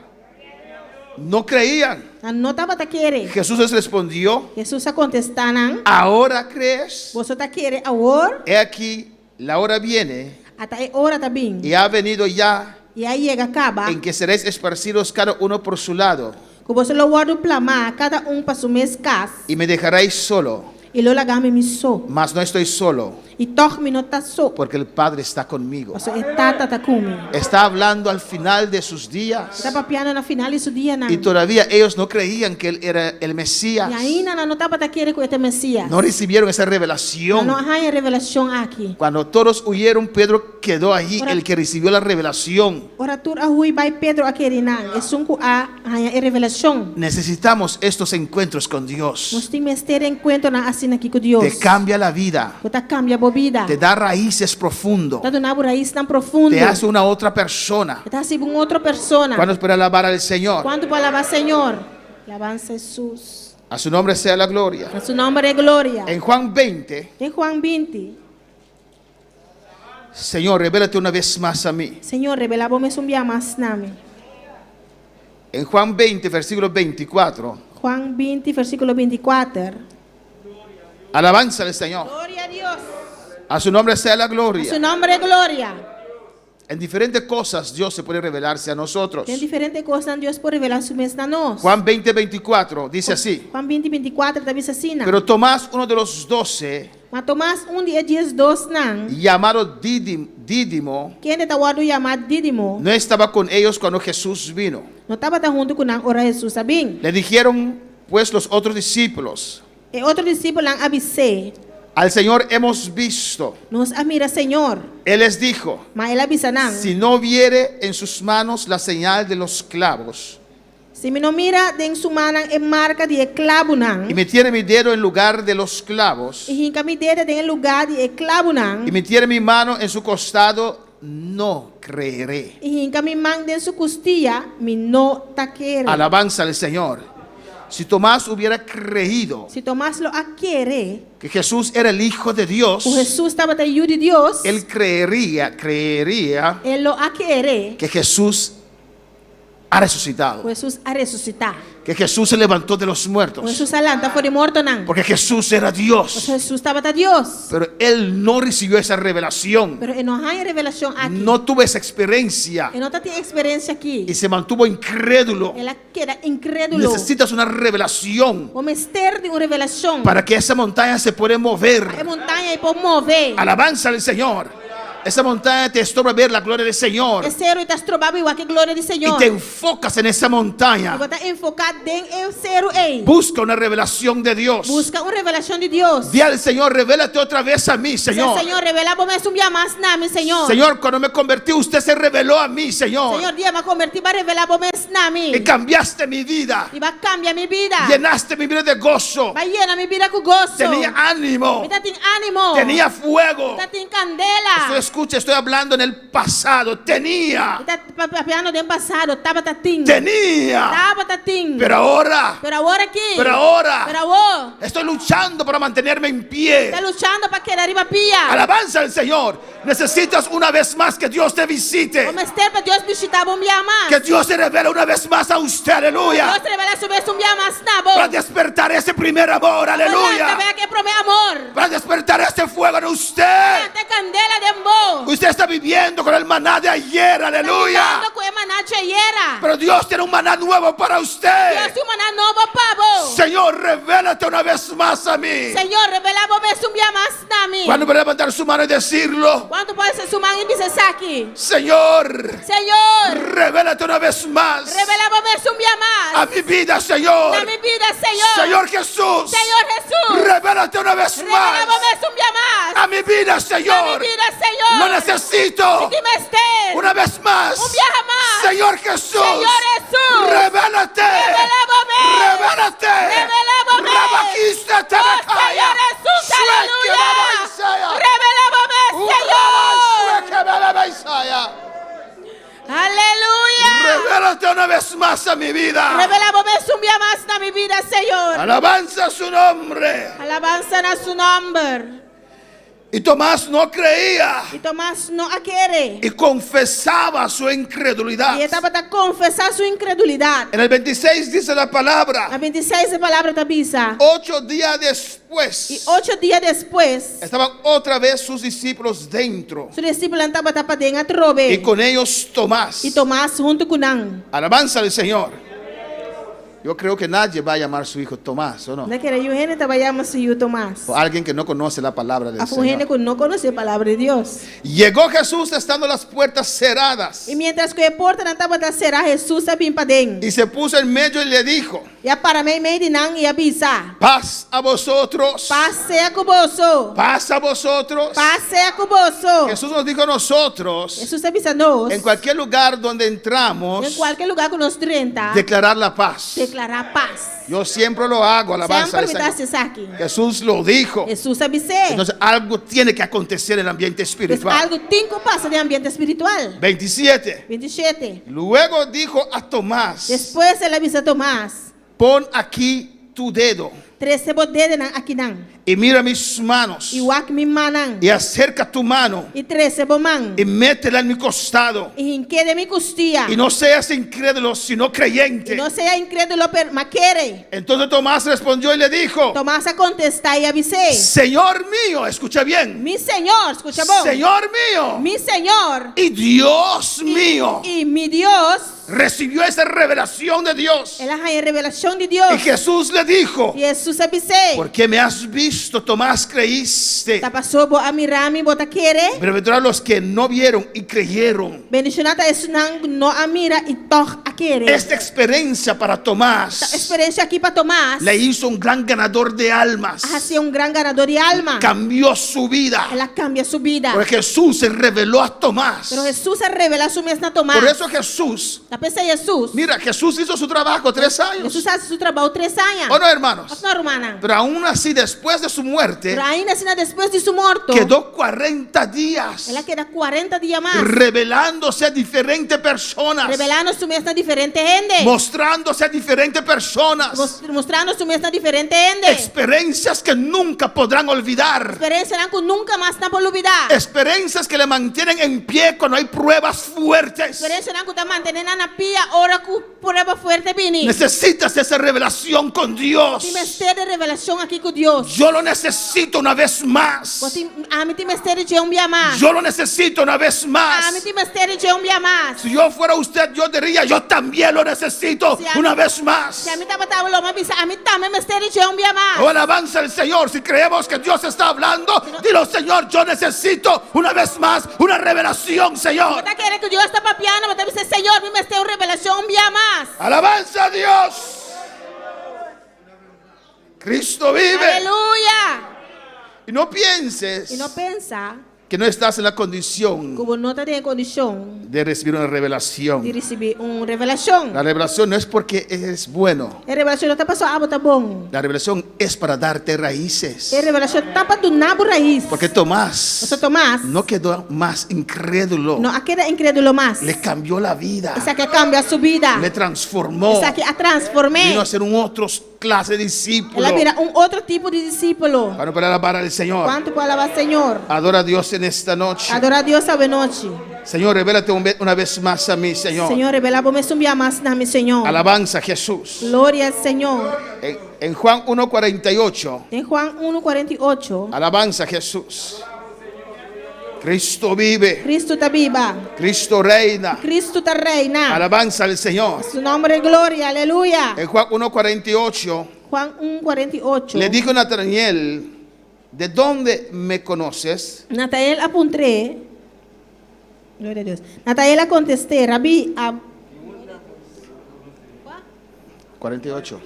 No creían. Não estava tá querendo. Jesús les respondió: Jesus a contestar não. ahora crees. Você está querendo agora? He aquí, la hora viene Até hora tá bem. y ha venido ya E aí chega acaba. en que seréis esparcidos cada uno por su lado Que você lo guarda plamar cada para su mês cas. y me dejaréis solo. E lo lagame mi so. Mas no estoy solo, E toch mi no tá so. porque el Padre está conmigo. Você é tata tá comigo. Está hablando al final de sus días. Tá papiando na final de su dia não. Y todavía ellos no creían que Él era el Mesías. E ainda não tava tá querendo com este Messias. No recibieron esa revelación. Não há revelação aqui. Cuando todos huyeron, Pedro quedó allí, el que recibió la revelación. Ora tur a hui vai Pedro a querinan. É sunco a revelação. Necesitamos estos encuentros con Dios. Nós temos ter encontro na assim aqui com Deus. Te cambia la vida. Que tá cambia a vida. Te da raíces profundo. Tá dando raíz tão profundo. Te hace una otra persona. Que tá sendo uma outra persona. ¿Cuándo espera alabar al Señor? Quando para alabar Senhor? Alabança Jesus. A su nombre sea la gloria. A su nombre é glória. En Juan 20, Em Juan 20, Señor, revélate una vez más a mí. Senhor, revelava-me um dia mais name. En Juan 20, versículo 24. Juan 20, versículo 24. Alabanza al Señor. Glória a Deus. A su nombre sea la A su gloria. nombre é glória. En diferentes cosas Dios se puede revelarse a nosotros. Tem diferentes coisas Deus pode revelar su mesmo a nós. Juan 20, 24 dice así. Juan 20, 24 está diz assim. Pero Tomás, uno de los 12, Mas Tomás dia dias dos não. llamado Dídimo, Quem está guardado chamado Dídimo. no estaba con ellos cuando Jesús vino. Não estava junto com a hora Jesus sabem. Le dijeron pues los otros discípulos: E outro discípulo lang abise. al Señor hemos visto. Nos admira Senhor. Él les dijo: Mas ele avisa não. si no viere en sus manos la señal de los clavos Se me não mira den su mano é marca de clavo não. y metiere mi dedo en lugar de los clavos E hinca mi dedo en lugar de clavo não. y metiere mi mano en su costado, no creeré. E hinca mi mão de su costilla, mi no taquere. Alabanza al Señor. Si Tomás hubiera creído Se Tomás lo adquiere, que Jesús era el Hijo de Dios, o Jesus estava de de Deus, él creería ele lo adquiere, que Jesús ha resucitado, o Jesus a ressuscitar. que Jesús se levantó de los O muertos, Jesus alanta foi de morto não. porque Jesús era O Dios. Jesus estava de Deus. Pero él no recibió esa revelación, Pero não há revelação aqui. no tuvo esa experiencia Ele não tem experiência aqui. y se mantuvo incrédulo. Ele queda incrédulo. Necesitas una revelación O mister de uma revelação. para que esa montaña se pueda A mover. montanha e pode mover. Alabanza al Señor. Esa montaña te estorba ver la gloria del Señor. É zero e tá estrobado igual que glória do Y Senhor. te enfocas en esa E montaña. você tá enfocado dentro é zero ei. Busca una revelación de Dios. Busca uma revelação de Deus. Di al Señor, revélate otra vez a mí, Señor. Senhor, revela para mim um dia mais nami, Senhor. Señor, cuando me convertí, usted se reveló a mí, Señor. Senhor, dia me converti para revelar para mim nami. Y cambiaste mi vida. E vai cambiar minha vida. Llenaste mi vida de gozo. Vai llenar minha vida com gozo. Tenía ánimo. Me tá tem ânimo. Tenía fuego. Tá tem candela. Escucha, estoy hablando en el pasado. Tenía. Tá papiando do passado, tava tatim. Tenía. Tava tatim. Pero ahora. Pero agora aqui. Pero ahora. Pero agora. Estoy luchando para mantenerme en pie. Está luchando para quedar arriba pia. Alabanza al Señor. Necesitas una vez más que Dios te visite. Como este para Deus visitar um dia mais. Que Dios se revele una vez más a usted. Aleluya. Deus revela sobre um dia mais nabo. Para despertar ese primer amor. Aleluya. Que promete amor. Para despertar ese fuego en usted. Esta candela de amor. Usted está viviendo con el maná de ayer. Aleluya. Com o maná de ayer. Pero Dios tiene un maná nuevo para usted. Deus tem um maná novo para você. Señor, revélate una vez más a mí. Senhor, revela para um dia mais na mim. Cuando puede levantar su mano y decirlo. Quando pode ser sua mão e dizer aqui. Señor, Senhor, revélate una vez más revela para um dia mais. a mi vida, Señor. Na minha vida, Senhor. Señor Jesús, Senhor Jesus. revélate una vez Revela más para um dia mais. a mi vida, Na Señor. minha vida, Senhor. Lo necesito Que me estés. una vez más. Un viaje más. Señor Jesús, Señor Jesús. revélate. Revela para mí. Revélate. Revela para mí. Rabaquista te Oh, Senhor Jesús, aleluya. Revela para mí, Senhor. Aleluya. Revélate una vez más a mi vida. Revela para mí um dia mais na minha vida, Senhor. Alabanza a su nombre. Alabanza na su nombre. Y Tomás no creía E Tomás não a querer. y confesaba su incredulidad. E ele estava a confessar sua incredulidade. En el 26 dice la Na palabra: 26 a palavra da Bisa. 8 días después E 8 dias depois, estaban otra vez sus discípulos dentro, seu discípulo estava para dentro de y con ellos Tomás. E Tomás junto com ele. Alabanza al Señor. Yo creo que nadie va a llamar a su hijo Tomás, ¿o no? Não queria o Gene trabalhar se o Tomás. O alguien que no conoce la palabra del A o Gene Señor. que não conhecia a palavra de Deus. Llegó Jesús estando las puertas cerradas E mientras que a porta não estava a cerrar, Jesus sabia para dentro. y se puso en medio y le dijo: E a para meio de não e avisa. paz a vosotros, Passe a cuboso. paz a vosotros. Passe a cuboso. Jesús nos dijo a nosotros, Jesus avisa nós. en cualquier lugar donde Em entramos, qualquer lugar que nós entra, declarar la paz. declarar paz. Yo siempre lo hago, alabanza Sempre al me Señor. dá aqui. Jesús lo dijo. Jesus avisa. Entonces algo tiene que acontecer en el ambiente Mas espiritual. algo tem que passar no ambiente espiritual. 27. 27. Luego dijo a Tomás: Depois ele avisa Tomás. pon aquí tu dedo 13 dedo aqui não. y mira mis manos E o aqui me manan. y acerca tu mano E 13 man. y métela en mi costado. E em que de mi costia. Y no seas incrédulo, sino E creyente. não seja incrédulo, mas quere. Entonces Tomás respondió y le dijo: Tomás a contestar e avisei. Señor mío, escucha bien. Mi Senhor, escucha bom. Señor mío Mi Senhor. y Dios mío. E mi Deus. Recibió esa revelación de Dios. Ela é a revelação de Y Deus. Jesús le dijo: E Jesus avisei. porque me has visto, Tomás, creíste. Tá passou bo a mirar mi bota quere. Bienaventurados los que no vieron y creyeron. Bendicionada é não a mira e toch a querer. Esta experiencia para Esta Tomás experiência aqui para Tomás. le hizo un gran ganador de almas. Ha sido um grande ganador de alma. Cambió su vida. Ela cambia sua vida. Porque Jesús se reveló a Tomás. Pero Jesus se revela su mesma Tomás. Por eso Jesús, Tá pensando Jesus? mira, Jesús hizo su trabajo 3 años. Jesus faz seu trabalho 3 anos. ¿O no, hermanos? Não, romana. Pero aún así, después de su muerte, Pero ainda assim, depois de su morto, quedó 40 días ela queda 40 dias mais. revelándose a diferentes personas, Revelando su mesma diferente gente. mostrándose a diferentes personas, Mostrando su mesma diferente gente. experiencias que nunca podrán olvidar, Experiência que nunca mais não pode olvidar. experiencias que le mantienen en pie cuando hay pruebas fuertes. Experiência que está mantendo na pia hora que prueba fuerte vini. Necesitas esa revelación con Dios. Ti mistério de revelação aqui com Deus. Yo lo necesito una vez más. A mim ti mistério de dia mais. Yo lo necesito una vez A mim más. ti mistério de dia mais. Si yo fuera usted, yo diría, yo también lo necesito una vez más. Se a mim tava lo mais bisa, a mim também mistério de dia mais. Oh, alabanza al Señor. Si creemos que Dios está hablando, dilo, Señor, yo necesito una vez más una revelación, Señor. Você quer que Deus está papiando, mas você diz, Senhor, me mistério revelação dia mais. Alabanza a Dios. Cristo vive. Aleluia. Y no pienses E não pensa que no estás en la condición que você não está em condição de recibir una de revelación. receber revelação. La revelación no es porque eres bueno. A revelação não está para só tá bom. La revelación es para darte raíces. A revelação está para tu nabo raiz. Porque Tomás Você Tomás no quedó más incrédulo. não aquele incrédulo mais. Le cambió la vida. Isso aqui cambia a sua vida. Le transformó. Isso aqui a transformei. Vino a ser un otro clase de discípulo. Ela vira outro tipo de discípulo. Para poder alabar al Señor. Quanto para alabar Senhor? Adora a Dios en esta noche. Adorar a Deus essa noite. Señor, revélate una vez más a mí, Señor. Senhor, revela para mim um dia mais na minha Senhor. Alabanza a Jesús. Glória ao Senhor. En Juan 1:48. Em Juan 1:48. Alabanza a Jesús. Cristo vive. Cristo está viva. Cristo reina. Cristo está reina. Alabanza al Señor. Su nombre es gloria. Aleluya. En Juan 1:48 Juan 1:48. le dijo Natanael, ¿de dónde me conoces? Natanael apunté. Gloria a Dios. Natanael contesté, Rabí, 48.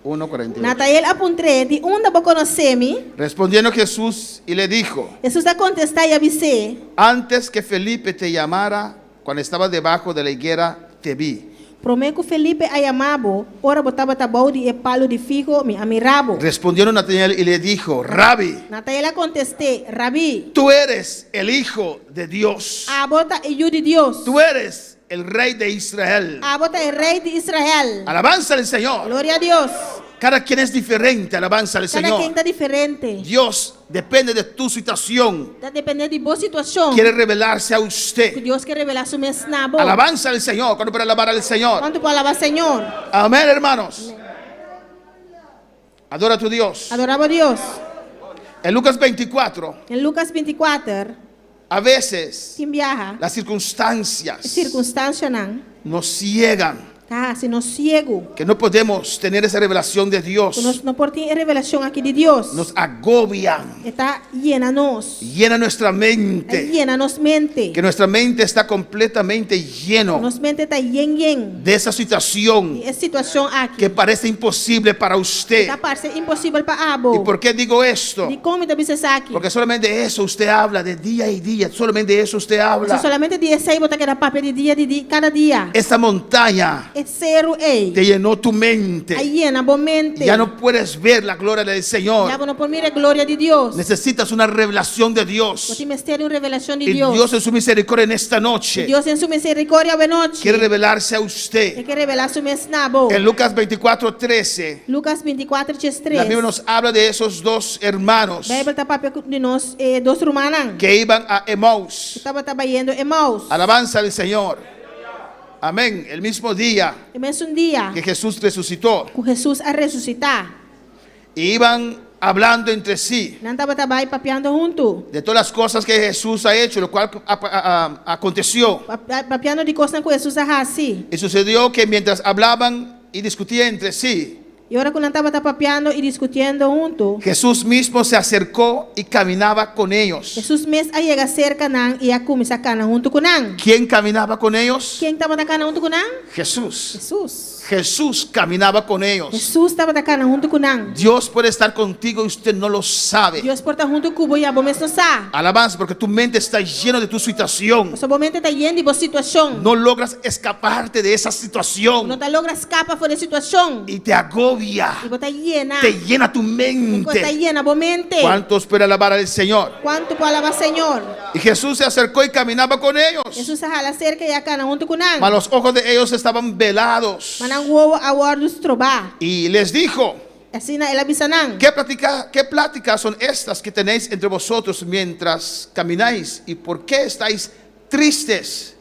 1:48. Natanael apunté, de onde vos conhecem-me? Respondiendo Jesús y le dijo, Jesus a contestar e avisei. antes que Felipe te llamara, cuando estaba debajo de la higuera, te vi. Prometo Felipe a llamado, ora botava tabalde e palo de figo me amirabo. Respondió Natanael y le dijo, Rabbi, Natanael contesté, Rabí, tú eres el Hijo de Dios. a bota e de Deus. Tú eres el Rey de Israel. A bota e rei de Israel. Alabanza al Señor. Glória a Deus. Cada quien es diferente, alabanza al Cada quem Señor. está diferente. Dios depende de tu situación. Está dependendo de boa situação. Quiere revelarse a Que usted. Deus quer revelar su mesnabo. Alabanza al Señor. Cuando para alabar al Señor. Quanto para alabar Senhor? Amén, hermanos. Adora a tu Dios. Adorava a Deus. En Lucas 24, Em Lucas 24, a veces quem viaja, las circunstancias circunstância não, nos ciegan, tá, se nós cego, que no podemos tener esa revelación de Dios. que nós não podemos ter revelação aqui de Deus, Nos agobian, está llena-nos, llena nuestra mente, llena-nos mente, que nuestra mente está completamente lleno nos mente está yen, de esa situación e a situação aqui, que parece imposible para usted. está parece impossível para ¿Y abo, por qué digo esto? de como está bisa aqui, Porque solamente de eso usted habla de día y día, solamente de eso usted habla. solamente dia 6 botar que papel de dia, cada dia, Esa montaña é zero ei, te llenó tu mente. aí llena bo mente, Ya no puedes ver la gloria del já Señor. não pode mirar a glória de Deus, Necesitas una revelación de Dios. você mistério revelação de Y Deus. Dios en su misericordia en esta noche Deus em sua misericórdia a noite quiere revelarse a usted. quer revelar seu mesnabo. En Lucas 24:13, Lucas 24, la Biblia 3. nos habla de esos dos hermanos A Bíblia está papel de nós, dos romanos. que iban a Emaús. Estava trabalhando em Emmaus. Alabanza al Señor. Amén. El mismo día E mesmo dia, que Jesús resucitó. com Jesus a ressuscitar, Y iban hablando entre sí não estava trabalhando papeando junto. de todas las cosas que Jesús ha hecho, lo cual aconteció. Papeando de coisas com Jesus assim. Y sucedió que mientras hablaban y discutían entre sí, E agora quando estava papeando e discutindo junto, Jesús mismo se acercó y caminaba con ellos. Jesus mesmo chega cerca nan e a começar a cana junto com nan. ¿Quién caminaba con ellos? Quem estava da cana junto com nan? Jesús. Jesus. Jesús caminaba con ellos. Jesus estava da cana junto com nan. Dios puede estar contigo y usted no lo sabe. Deus porta junto com você e a bom mesmo sabe. Alabanza, porque tu mente está llena de tu situación. Seu momento está lleno de boa situação. No logras escaparte de esa situación Não te logra escapar fora da situação. y te agobia, E você llena. te llena tu Está mente. llena, boa mente. ¿Cuántos pueden alabar al Señor? Quanto para alabar Senhor? Y Jesús se acercó y caminaba con ellos. Jesus se jala cerca e a cana junto com nan. Mas los ojos de ellos estaban velados. Manang wo a wardos troba. Y les dijo, Assim na ela bisanang. ¿qué pláticas son estas que tenéis entre vosotros mientras camináis? ¿Y por qué estáis tristes?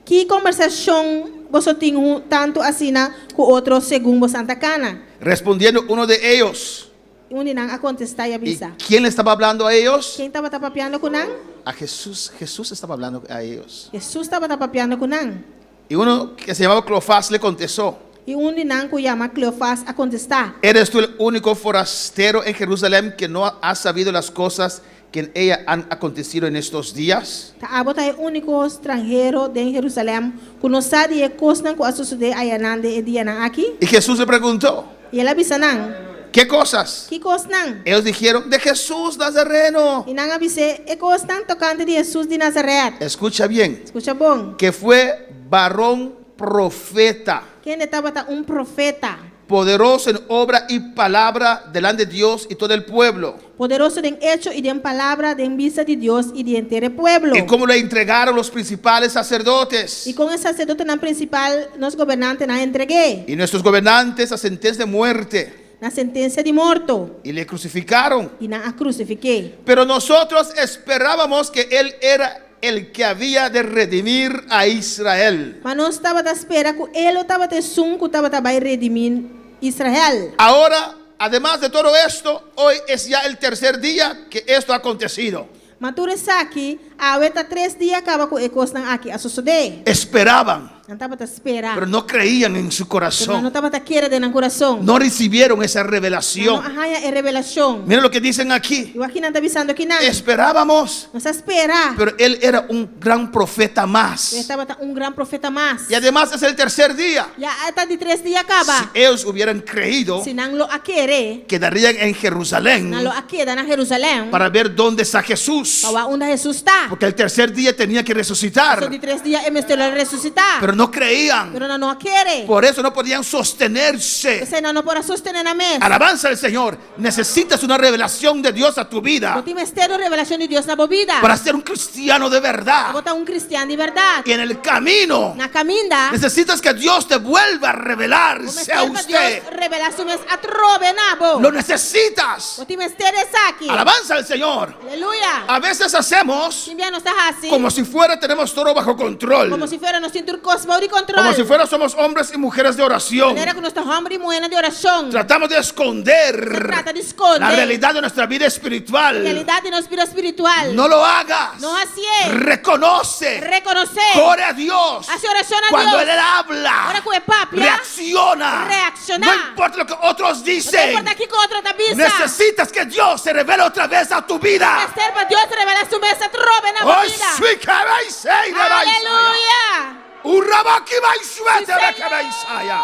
Que conversação bosoting tanto asina ku otro según bosanta cana. Respondiendo uno de ellos. Uninang a contestar y ¿Y avisa. quién le estaba hablando a ellos? ¿Quién estaba tapapiando kunang? A Jesús. Jesús estaba hablando a ellos. Jesús estaba tapapiando kunang. Y uno que se llamaba Cleofás le contestó: Y uninang ku llama Cleofás a contestar. ¿Eres tú el único forastero en Jerusalén que no ha sabido las cosas que en ella han acontecido en estos días? Taabot ay único extranjero de Jerusalén ku no sabe e cosnan ku asusude ayanande e diana aquí. Y Jesús le preguntó: Y él avisa nang. ¿qué cosas? ¿Qué cosnan? Ellos dijeron: de Jesús Nazareno. Y nang avise e cosnan tocante de Jesús de Nazaret. Escucha bien, Escucha bon. que fue varón profeta, ¿Quién estaba un profeta? poderoso en obra y palabra delante de Dios y todo el pueblo. Poderoso en hecho y en palabra, en vista de Dios y de entero pueblo. Y cómo le entregaron los principales sacerdotes Y con el sacerdote nan principal, nos gobernantes na entregué. y nuestros gobernantes a sentencia de muerte, Na sentencia de muerto. y le crucificaron. Y na a crucifiqué. Pero nosotros esperábamos que él era el que había de redimir a Israel. Mas não estava da espera que ele estava te sun que estava vai redimir Israel. Ahora, además de todo esto, hoy es ya el tercer día que esto ha acontecido. Mas tu aqui, a 3 dias acaba com ecos nan aqui a suceder. Esperaban, Não estava a esperar. pero no creían en su Não corazón. estava a querer de coração. No recibieron esa Não revelación. arranha é revelação. Miren lo que dicen aquí. Eu aqui não está avisando aqui não. Esperábamos, Não se espera. pero él era un gran profeta Eu más. estava gran profeta mais. Y además es el tercer día. Já está de 3 dias acaba. Si ellos hubieran creído, Se não lo a querer, quedarían en Jerusalén não lo a queda na Jerusalém. para ver dónde está Jesús. Para onde Jesus está. Porque el tercer día tenía que So resucitar, de 3 dias é mestre ressuscitar. pero no creían. Pero não a querer. Por eso no podían sostenerse. Você não pode sostener na mesa. Alabanza al Señor. Necesitas una revelación de Dios a tu vida Não tem mistério revelação de Deus na vida. para ser un cristiano de verdad. Botar cristiano de verdade. Y en el camino Na caminda, necesitas que Dios te vuelva a revelarse a Deus usted. revelação a trove nabo. Lo necesitas. Não tem mistério aqui. Alabanza al Señor. Aleluia. A veces hacemos Sim, não está assim. como si fuera tenemos todo bajo control. Como se fuera nos cintur cosmo de control. Como si fuera somos hombres y mujeres de oración. Era que nós estamos homem e mulher de oração. Tratamos de Se esconder trata de esconder la realidad de nuestra vida espiritual. realidade no vida espiritual. No lo hagas. No así es. Reconoce. Reconocer. Ore a Dios. Hace oración a Cuando Dios. Él habla, Ahora que papi, reacciona. Reacciona. No importa lo que otros No dicen. importa aqui que outro te avisa. Necesitas que Dios se revele otra vez a tu vida. Mister para Dios revela su mesa trove na Oh, vida. sí, que veis, Aleluia. Urabaki maishuete beke meisaya.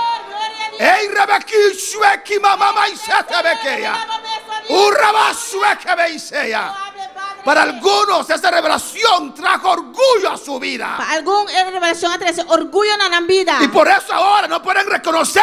Ei rabaki shueki mama maisete bekeya. Urabashueke beiseya. Para algunos esta revelación trajo orgullo a su vida. Para algún revelación atrás orgullo na vida. Y por eso ahora no pueden reconocer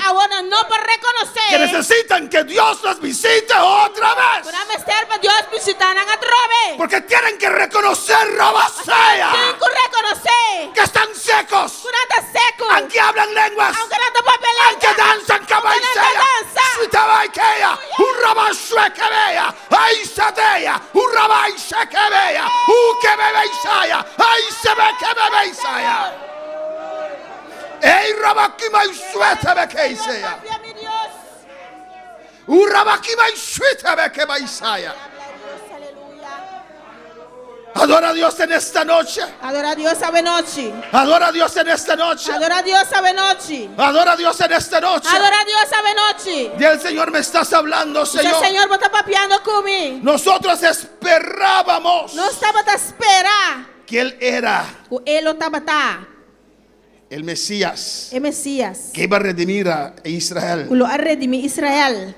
Ahora no por reconocer. que necesitan que Dios los visite otra vez. Para mister para Dios visitar na trove. Porque tienen que reconocer Rabasea, Tem que reconocer. que están secos, Curata seco. aunque hablan lenguas, Aunque no te papeleta. aunque danzan cabaiseya, suitabaikeya, urabashuekebea, aisateya, urabaisekebea, ukebebeisaya, aisebekebebeisaya. Ei rabakimaisuetebekeisaya, Confía mi Dios. urabakimaisuetebekebeisaya. Adora a Dios en esta noche. Adora a Dios sabe noche. Adora a Dios en esta noche. Adora a Dios sabe noche. Adora a Dios en esta noche. Adora a Dios sabe noche. Y el Señor me estás hablando, Señor, Señor. Señor, vos estás papiando conmigo. Nosotros esperábamos No estaba a esperar. que Él era Que Él estaba a el Mesías el Mesías. que iba a redimir a Israel. Que lo ha redimido Israel.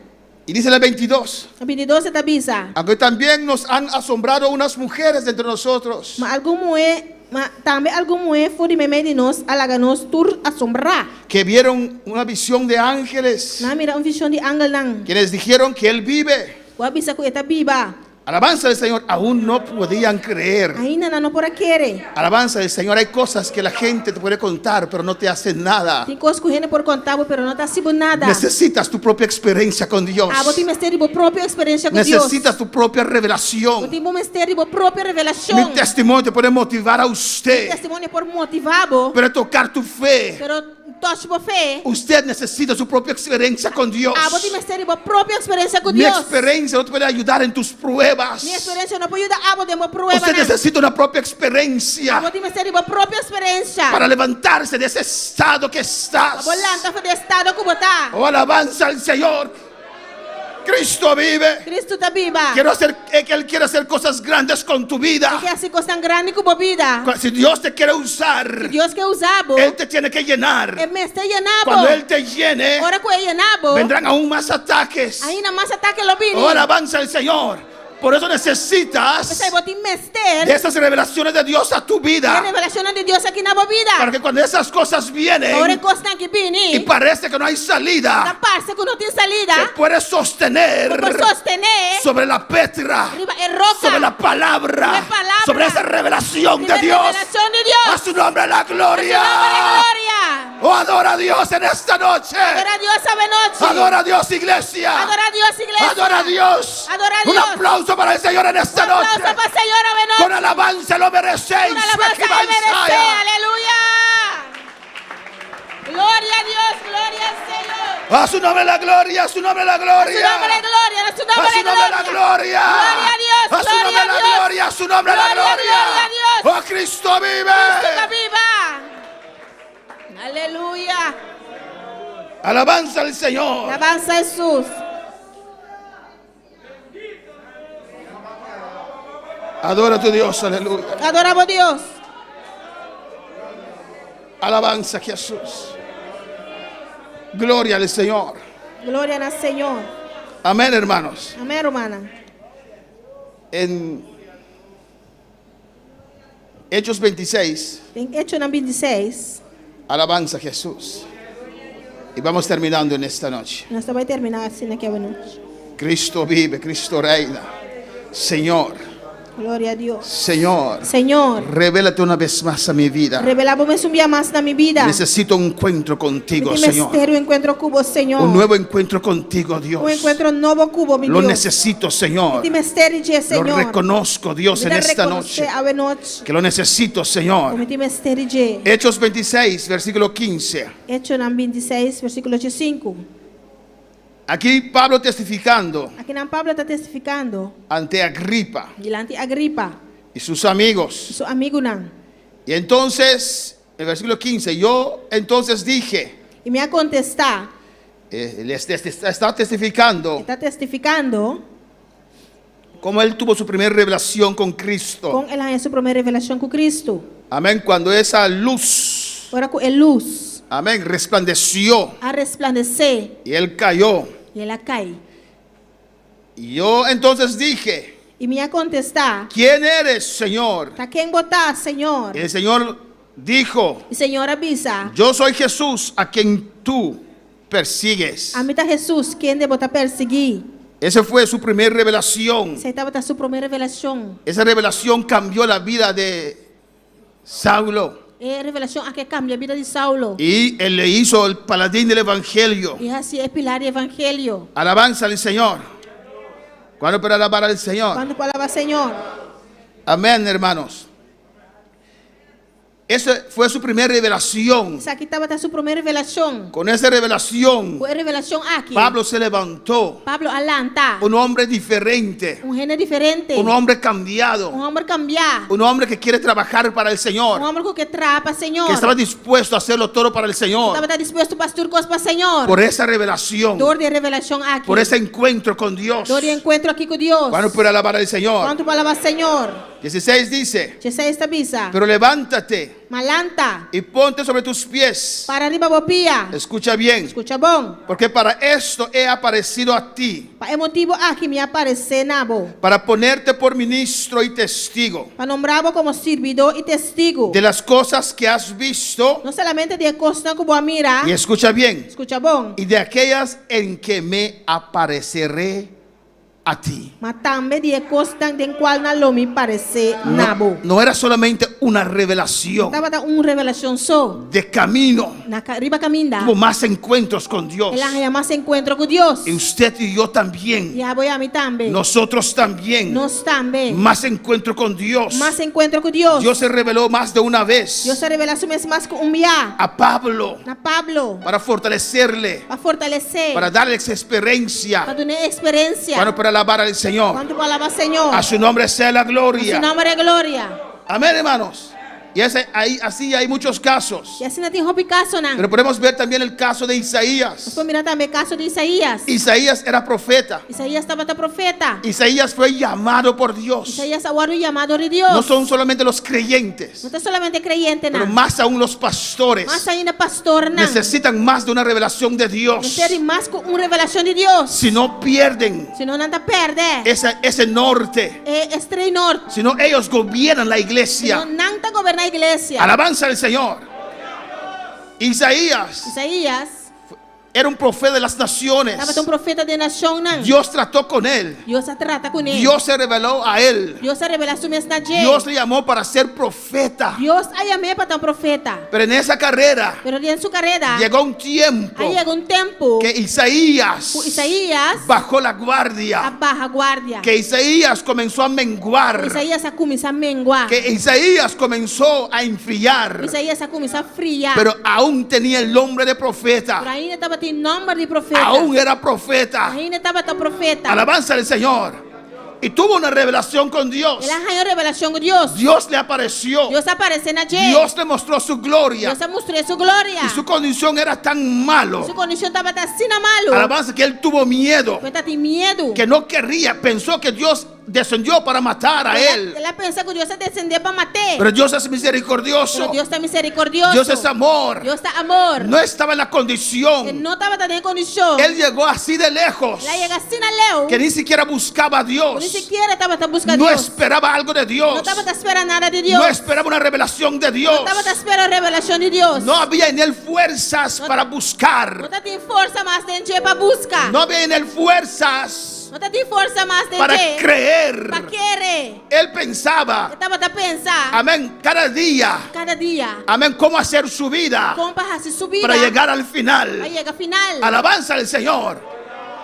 Y dice el 22. El 22 está avisa. Aunque también nos han asombrado unas mujeres entre nosotros, También algún mujer fue de meme de nos alaganos tur asombrar. que vieron una visión de ángeles, Na mira un visión de ángel nang. quienes dijeron que Él vive. Wa bisa ku eta biba. Alabanza del Señor, aún no podían creer. Ainda não pode querer. Alabanza del Señor, hay cosas que la gente te puede contar, pero no te hacen nada. Tem coisas que o gente por contar, pero não está sendo nada. Necesitas tu propia experiencia con Dios. Você tem uma própria experiência com Deus. Necesitas tu propia revelación. Você tem uma própria revelação. Mi testimonio te puede motivar a O usted. testemunho por motivá-lo, Pero tocar tu fe. pero toque por fé. Usted necesita su propia experiencia con Dios. Você tem que ter uma própria experiência com Mi Deus. experiencia no te puede ayudar en tus pruebas. Minha experiência não pode ajudar a você uma prova. Usted necesita una propia experiencia Você tem que ter uma própria experiência. para levantarse de ese estado que estás. Volanta para o estado como está. Oh, alabanza al Señor. Cristo vive. Cristo está viva. Que Él quiere hacer cosas grandes con tu vida. Que hace coisas tão grandes como vida. Si Dios te quiere usar, Deus quer usá-lo. Él te tiene que llenar. Ele me está llenando. Cuando Él te llene, Ahora que ele llenado, vendrán aún más ataques. ainda mais ataque lo vini. Oh, alabanza al Señor. Por eso necesitas Você vai ter de esas revelaciones de Dios a tu a vida. revelação de Deus aqui na vida. Para que cuando esas cosas vienen Ahora coisas que y vini. parece que no hay salida, Da parte que não tem te salida. puedes sostener Por sostener. sobre la petra, Arriba es roca. sobre la palabra, Sobre palabra. sobre esa revelación de Sobre Dios. revelación de Dios. A su nombre la gloria. Gloria. Oh, adora a Dios en esta noche. Adora a Dios esta noche. Adora a Dios, iglesia. Adora a Dios, iglesia. Adora a Dios. Adora a Un Dios. aplauso para el Señor en esta Un aplauso noche. para el Señor esta noche. Con alabanza lo merecéis. Una alabanza Aquí va que merece. Isaías. Aleluya. Gloria a Dios, gloria al Señor. A su nombre la gloria, a su nombre la A su gloria. nombre de gloria, a su A nombre su de nombre la gloria. gloria. Gloria a Dios, A su gloria nombre a la Dios. gloria, a su nombre la Gloria, gloria. gloria a Dios. Oh, Cristo vive. Cristo está viva. Aleluya. Alabanza al Señor. Alabanza a Jesús. Adora a tu Dios, aleluya. Adoramos a Dios. Alabanza a Jesús. Gloria al Señor. Gloria al Señor. Amén, hermanos. Amén, hermana. En Hechos 26, Em Hechos 26, alabanza a Jesús. Y vamos terminando en esta noche. nós vamos terminar assim naquela noite. Cristo vive, Cristo reina. Señor, Glória a Deus. Señor, Senhor, revélate una vez más a mi vida. revelamos um dia mais na minha vida. Necesito un encuentro contigo, Que Señor. ter um encontro com você, Senhor. Un nuevo encuentro contigo, Dios. Um encontro novo com você, meu Lo Deus. necesito, Señor. Que mistério de Lo Senhor. reconozco, Dios, en esta noche. A noite. Que lo necesito, Señor. Como mistério de Hechos 26, versículo 15. Hechos 26, versículo 5. Aquí Pablo testificando Aqui na Pablo está testificando ante Agripa diante de Agripa, y sus amigos. seu amigo não. Y entonces, el versículo 15, yo entonces dije, E me a contestar, está testificando está testificando cómo él tuvo su primera revelación con Cristo. com ela em sua primeira revelação com Cristo. Amén, cuando esa luz, Agora com a luz amén, resplandeció a resplandecer y él cayó. e ela cai. Y yo entonces dije, E me a contestar, ¿quién eres, Señor? tá quem botar, Senhor? Y el Señor dijo, E Senhor avisa, yo soy Jesús a quien tú persigues. a mim tá Jesus, quem de botar perseguir. Esa fue su primera revelación. Você estava botar sua primeira revelação. Esa revelación cambió la vida de Saulo É a revelação a que cambia a vida de Saulo. y él le hizo el paladín del evangelio. E assim é pilar do evangelho. Alabanza al Señor. ¿Cuándo para alabar al Señor? Quando falava Senhor, Amén, hermanos. Esa fue su primera revelación. isso aqui estava a sua primeira revelação. Con esa revelación, Com a revelação aqui, Pablo se levantó. Pablo alanta, Un hombre diferente. gênero diferente, Un hombre cambiado. homem cambiar, Un hombre que quiere trabajar para el Señor. homem que trapa, Senhor, Que estaba dispuesto a hacerlo todo para el Señor. estava disposto para pastor coisas para Senhor. Por esa revelación. Dor de revelação aqui, Por ese encuentro con Dios. dor de encontro aqui com Deus. ¿Cuándo puede alabar al Señor? Quando falava Senhor, 16 dice, Jesus estabiliza, pero levántate malanta, y ponte sobre tus pies. para arriba bopia, Escucha bien, escucha bom, porque para esto he aparecido a ti, para motivo aqui me aparecer nabo, para ponerte por ministro y testigo para nombrá-lo como servidor e testigo, de las cosas que has visto, não somente de costa como a mira, y escucha bien, escucha bom, y de aquellas en que me apareceré a ti. Matambe die costan den cual na lomi parece nabo. No era solamente una revelación Taba un revelación so. de camino. Na riba caminda. Tuvo más encuentros con Dios. El ángel más encuentro con Dios. Y usted y yo también. Ya voy a mí también. Nosotros también. Nos también. Más encuentro con Dios. Más encuentro con Dios. Dios se reveló más de una vez Dios se revela su mes más con un día. a Pablo Na Pablo. para fortalecerle, Para fortalecer. para darle esa experiencia, Para tener experiencia. para alabar al Señor. Cuando para alabar Señor. A su nombre sea la A su gloria. nombre de gloria. Amén, hermanos. Y así hay muchos casos. Y así no tiene caso na. Pero podemos ver también el caso de Isaías. Después mira también el caso de Isaías. Isaías era profeta. Isaías estaba profeta. Isaías fue llamado por Dios. Isaías aguardó el llamado de Dios. No son solamente los creyentes, No está solamente creyente pero na. más aún los pastores Más ainda pastor na. necesitan más de una revelación de Dios. Necesitan más con una revelación de Dios. Si no pierden Si no nada perde. ese norte, Estrella norte. si no ellos gobiernan la Si iglesia. no nada goberna la iglesia. Alabanza al Señor. Isaías Isaías era un profeta de las naciones. estaba un profeta de nación na. Dios trató con él. Dios se trata con él. Dios se reveló a él. Dios se revela su mensaje. Dios le llamó para ser profeta. Dios ha llamado para ser profeta. Pero en esa carrera Pero en su carrera llegó un tiempo ahí llegó un tiempo que Isaías Isaías bajó la a guardia. baja guardia. Que Isaías comenzó a menguar. Isaías a começar a menguar. Que Isaías comenzó a enfriar. Isaías a começar a friar. Pero aún tenía el nombre de profeta. Pero ainda estava tendo nome de profeta. Aún era profeta. Ainda estava tão profeta. Alabanza al Señor. Y tuvo una revelación con Dios. Ele arranhou revelação com Deus. Dios le apareció. Deus apareceu na gente. Dios le mostró su gloria. Deus mostrou sua glória. Y su condición era tan malo. Sua condição estava assim na malo. Alabanza que él tuvo miedo. Ele tinha medo. Que no querría. Pensó que Dios descendió para matar a él. Ele pensou que Deus ia descender para matar. Pero Dios es misericordioso. Pero Deus está misericordioso. Dios es amor. Deus está amor. No estaba en la Ele condición. não estava em condição. Él llegó así de lejos. Ele chega assim na leu. Que ni siquiera buscaba a Nem Dios. sequer estava buscando No Deus. esperaba algo de Não Dios. estava esperando nada de Deus. No esperaba una revelación de Dios. Não estava esperando a revelação de Deus. No había en él fuerzas para Não buscar. tem força mais dentro para buscar. No había en él fuerzas Não tem força mais dentro para para creer. querer. Él pensaba, Estava a pensar amén, cada día, cada dia amén, cómo hacer su vida como para se subir para llegar al para final. chegar final. Alabanza al Señor.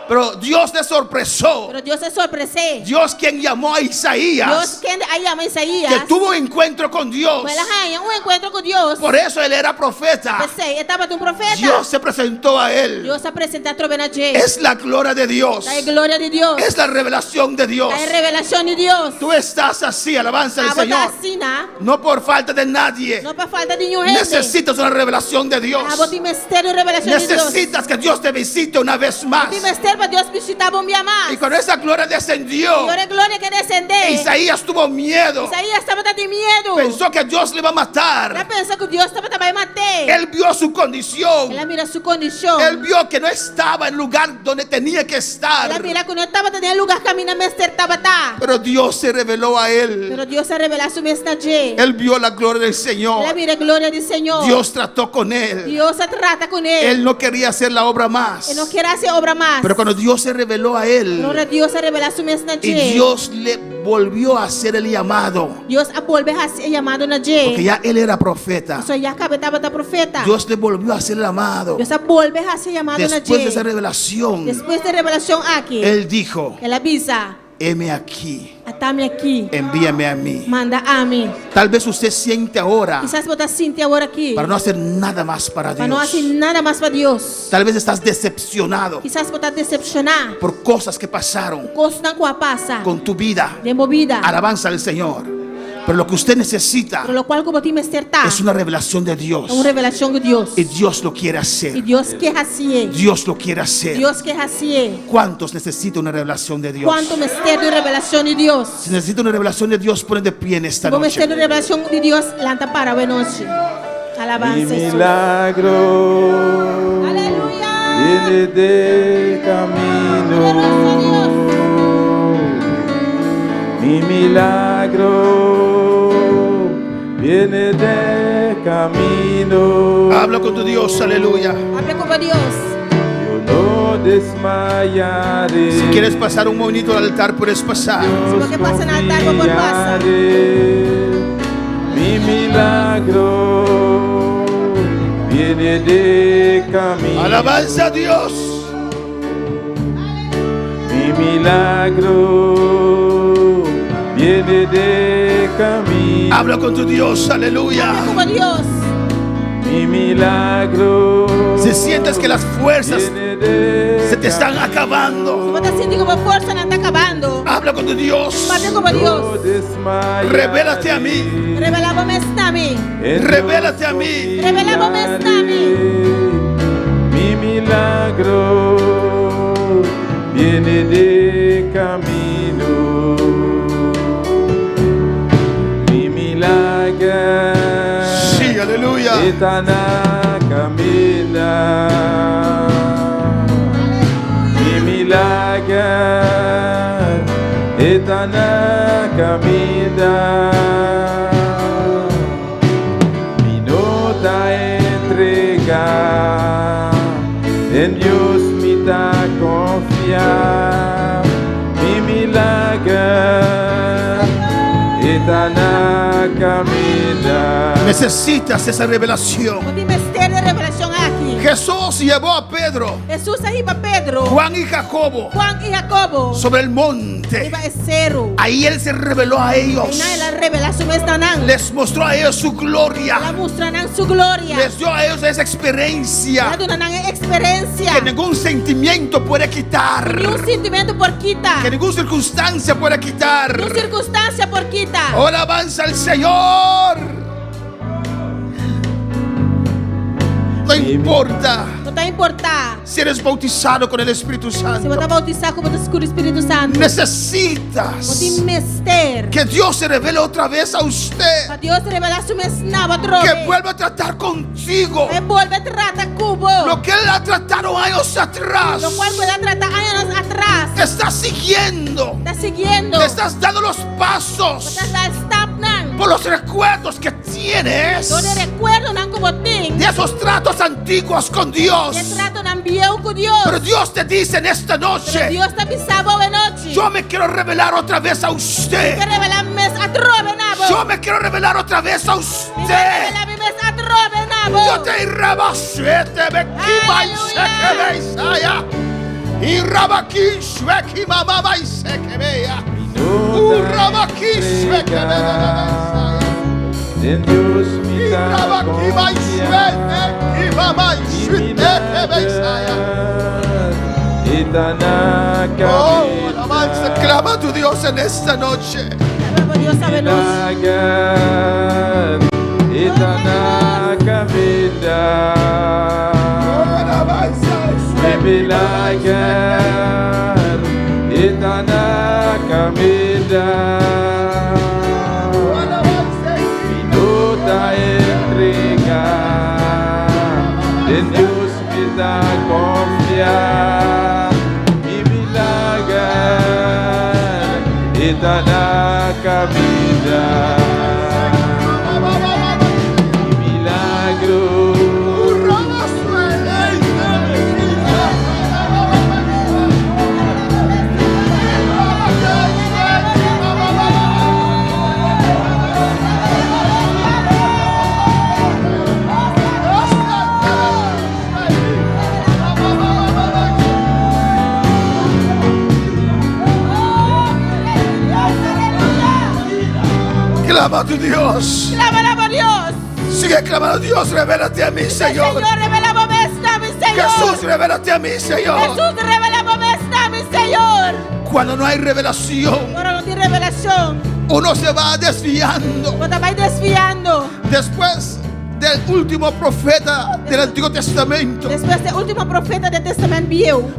Pero Dios le sorpresó. Pero Deus é surpresa. Dios quien llamó a Deus Isaías, quem aí ama Isaías. que tuvo un encuentro con Dios. Ele arranha encontro com Deus. Por eso él era profeta. Pensei, estava um profeta. Dios se presentó a él. Deus se apresenta a trovena gente. Es la gloria de Dios. Da glória de Deus. Es la revelación de Dios. Da revelação de Deus. Tú estás así, alabanza al Ah, Señor. assim, né? No por falta de nadie. Não para falta de nenhum gente. Necesitas una revelación de Dios. Ah, vou te mistério de revelação de Deus. Necesitas que Dios te visite una vez más. Te mistério para Deus visitar um dia mais. Y cuando esa gloria descendió, E ora glória que descender. Isaías tuvo miedo. Isaías estava de medo. Pensó que Dios le iba a Ela matar. pensa que Deus estava também matar. Él vio su condición. Ela mira sua condição. Él vio que no estaba en el lugar donde tenía que Ela estar. mira que não estava tendo lugar caminho mestre estava tá. Pero Dios se reveló a él. Pero Deus se revela su mensaje. Él vio la gloria del Ela Señor. mira a glória do Senhor. Dios trató con él. Deus se trata com ele. Él no quería hacer la obra más. Ele não quer fazer obra mais. Pero cuando Dios se reveló a él Agora Deus se revela su mensaje. y Dios le volvió a hacer el llamado, Deus a volver a ser chamado na porque gente. ya él era profeta. Só já acabava da profeta. Dios le volvió a hacer el llamado. Deus a volver a ser chamado na Después de esa gente. revelación, Depois da revelação aqui. él dijo: Ela avisa. heme aquí, Atame aqui. envíame a mí. Manda a mim. Tal vez usted siente ahora Quizás você sente agora aqui. para no hacer nada más para Para não fazer Dios. nada mais para Deus. Tal vez estás decepcionado Quizás você está decepcionado. por cosas que pasaron Coisa não passa. con tu vida. De movida. Alabanza al Señor. Pero lo que usted necesita Por lo qual como te acertar. es una revelación de Dios. É uma revelação de Deus. Y Dios lo quiere E hacer. Deus quer assim. Dios lo quiere hacer. Deus quer assim. ¿Cuántos necesitan una revelación de Dios? Quanto mistério de revelação de Deus. Si necesita una revelación de Dios, pone de pie en esta O noche. mistério de revelação de Deus lanta para a noite. Mi Alabanza Jesus. milagro Aleluia. viene de camino. Poderoso Mi milagro viene de camino. Habla con tu Dios, aleluya. Deus. Hable com Deus. Yo no desmayaré. Si quieres pasar un momentito al altar, puedes pasar. Dios, que pasen al altar, por favor, pasa. confiaré. Mi milagro viene de camino. Alabanza a Dios. Mi milagro viene de camino. Habla con tu Dios, aleluya. Como Dios. Mi milagro Si sientes que las fuerzas viene de se te están acabando, Você sente como força não está acabando. habla con tu Dios. Fale como Deus. Revélate a mí. Revelava-me a mim. Revélate a mí. Revelava-me a mim. Mi milagro viene de camino. Mi milagro Sí, aleluya. está na camina. Mi milagro está na camina. Mi nota entrega, en Dios me da confiar. Mi milagro está na camina. Necesitas esa revelación. O mistério de revelação aqui. Jesús llevó a Pedro, Jesus arriba Pedro, Juan y Jacobo Juan e Jacobo. sobre el monte. Arriba é cero. Ahí él se reveló a ellos. E na revelação está nan. Les mostró a ellos su gloria. Ela mostra nan sua glória. Les dio a ellos esa Ela experiencia dona nan experiência. que ningún sentimiento puede quitar, Nenhum sentimento por quita. que ninguna circunstancia puede quitar. Nenhuma circunstância por quita. Ahora avanza el Señor. No importa Não está importar. si eres bautizado con el Espíritu Se Santo. você bautizar como o Espírito Santo. Necesitas Você mister. que Dios se revele otra vez a usted, A Deus revelar sua nova que droga. vuelva a tratar contigo E vuelve a tratar cubo. lo que Él ha tratado años atrás. Lo cual puede tratar años atrás. Te está siguiendo, Está siguiendo. te estás dando los pasos Está stapnan. por los recuerdos que tienes Donde recuerdo nan como ting. de esos tratos antiguos con Dios. Que trato nan bieu con Dios. Pero Dios te dice en esta Pero noche: Dios te pisaba de noche. yo me quiero revelar otra vez a usted. Que revelar mes a trove nabo. Yo me quiero revelar otra vez a Que usted. revelar mes a trove nabo. Yo te rabashete me kibaisaya. Y rabaki shweki mama baiseke beya. Rabaki shweki beya. En Dios me da Rabaki confiar. baiseke kibama Mi shweki beya. está na Oh, camina. alabanza, clama a tu Dios en esta noche. Dios sabe luz. Milagro está na camina. Mi milagro está na camina. Minuta entrega, en Dios me da confiar. Mi milagro está na camina. Mi milagro. Clama a tu Dios. Clámala por Dios. Sigue clamando a Dios. Revélate a mí, Señor. Señor, revelamos esta, mi Señor. Jesús, revélate a mí, Señor. Jesús, revelamos esta, mi Señor. Cuando no hay revelación, Ahora no tiene revelación. uno se va desviando. Cuando vais desviando. Después del último profeta del Antiguo Testamento, Después del último profeta del Testamento viejo.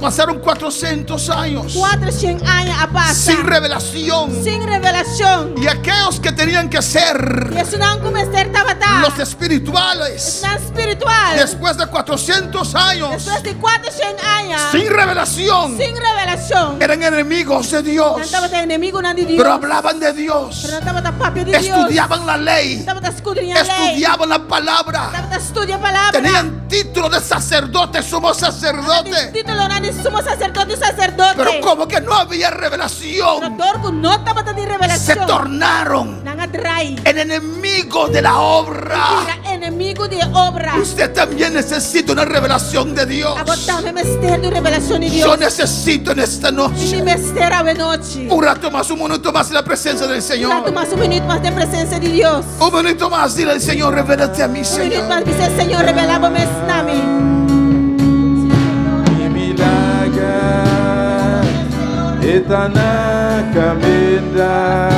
pasaron 400 años 400 años a pasar. sin revelación. Sin revelación. Y aquellos que tenían que ser Y eso no como ser tabata. los espirituales, Es tan espiritual. después de 400 años Después de 400 años. sin revelación, Sin revelación. eran enemigos de No Dios, estaba de enemigo, no de Dios. pero hablaban de Dios. Pero no estaba papel de Dios. estudiaban la ley, Dapat escudriñar a lei. estudiaban la palabra, Dapat estudiar a palavra. tenían título de sacerdote, sumo sacerdote, Título na de sumo sacerdote, sacerdote. pero como que no había revelación, Pero dorco no dapat di se revelación. tornaron Nangatray. en enemigo de la obra. Era enemigo de obra. Usted también necesita una revelación de Dios. Abotame mister de revelación de Yo Dios. necesito en esta Di noche mister a noche. un rato más, un minuto más en la presencia del Rato Señor. más, un minuto más de presencia de Dios. Un minuto más, dile al Señor, revélate a mí, Un minuto Señor. más, dice el Señor, revelamos nami. Mi milaga etana camenda.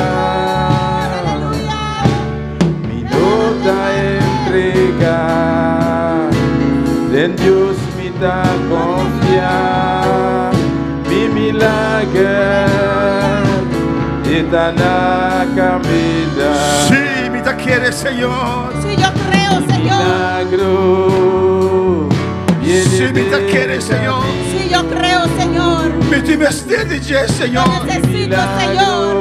Mi nota entrega. En Dios me da confiar. Mi milaga etana camenda. Sí, mi te quiere, Señor. Sí, yo creo, Señor. Milagro viene Sí, mi te de quiere, Señor. Sí, yo creo, Señor. Mi te vestidi, Yo Señor. necesito, Señor.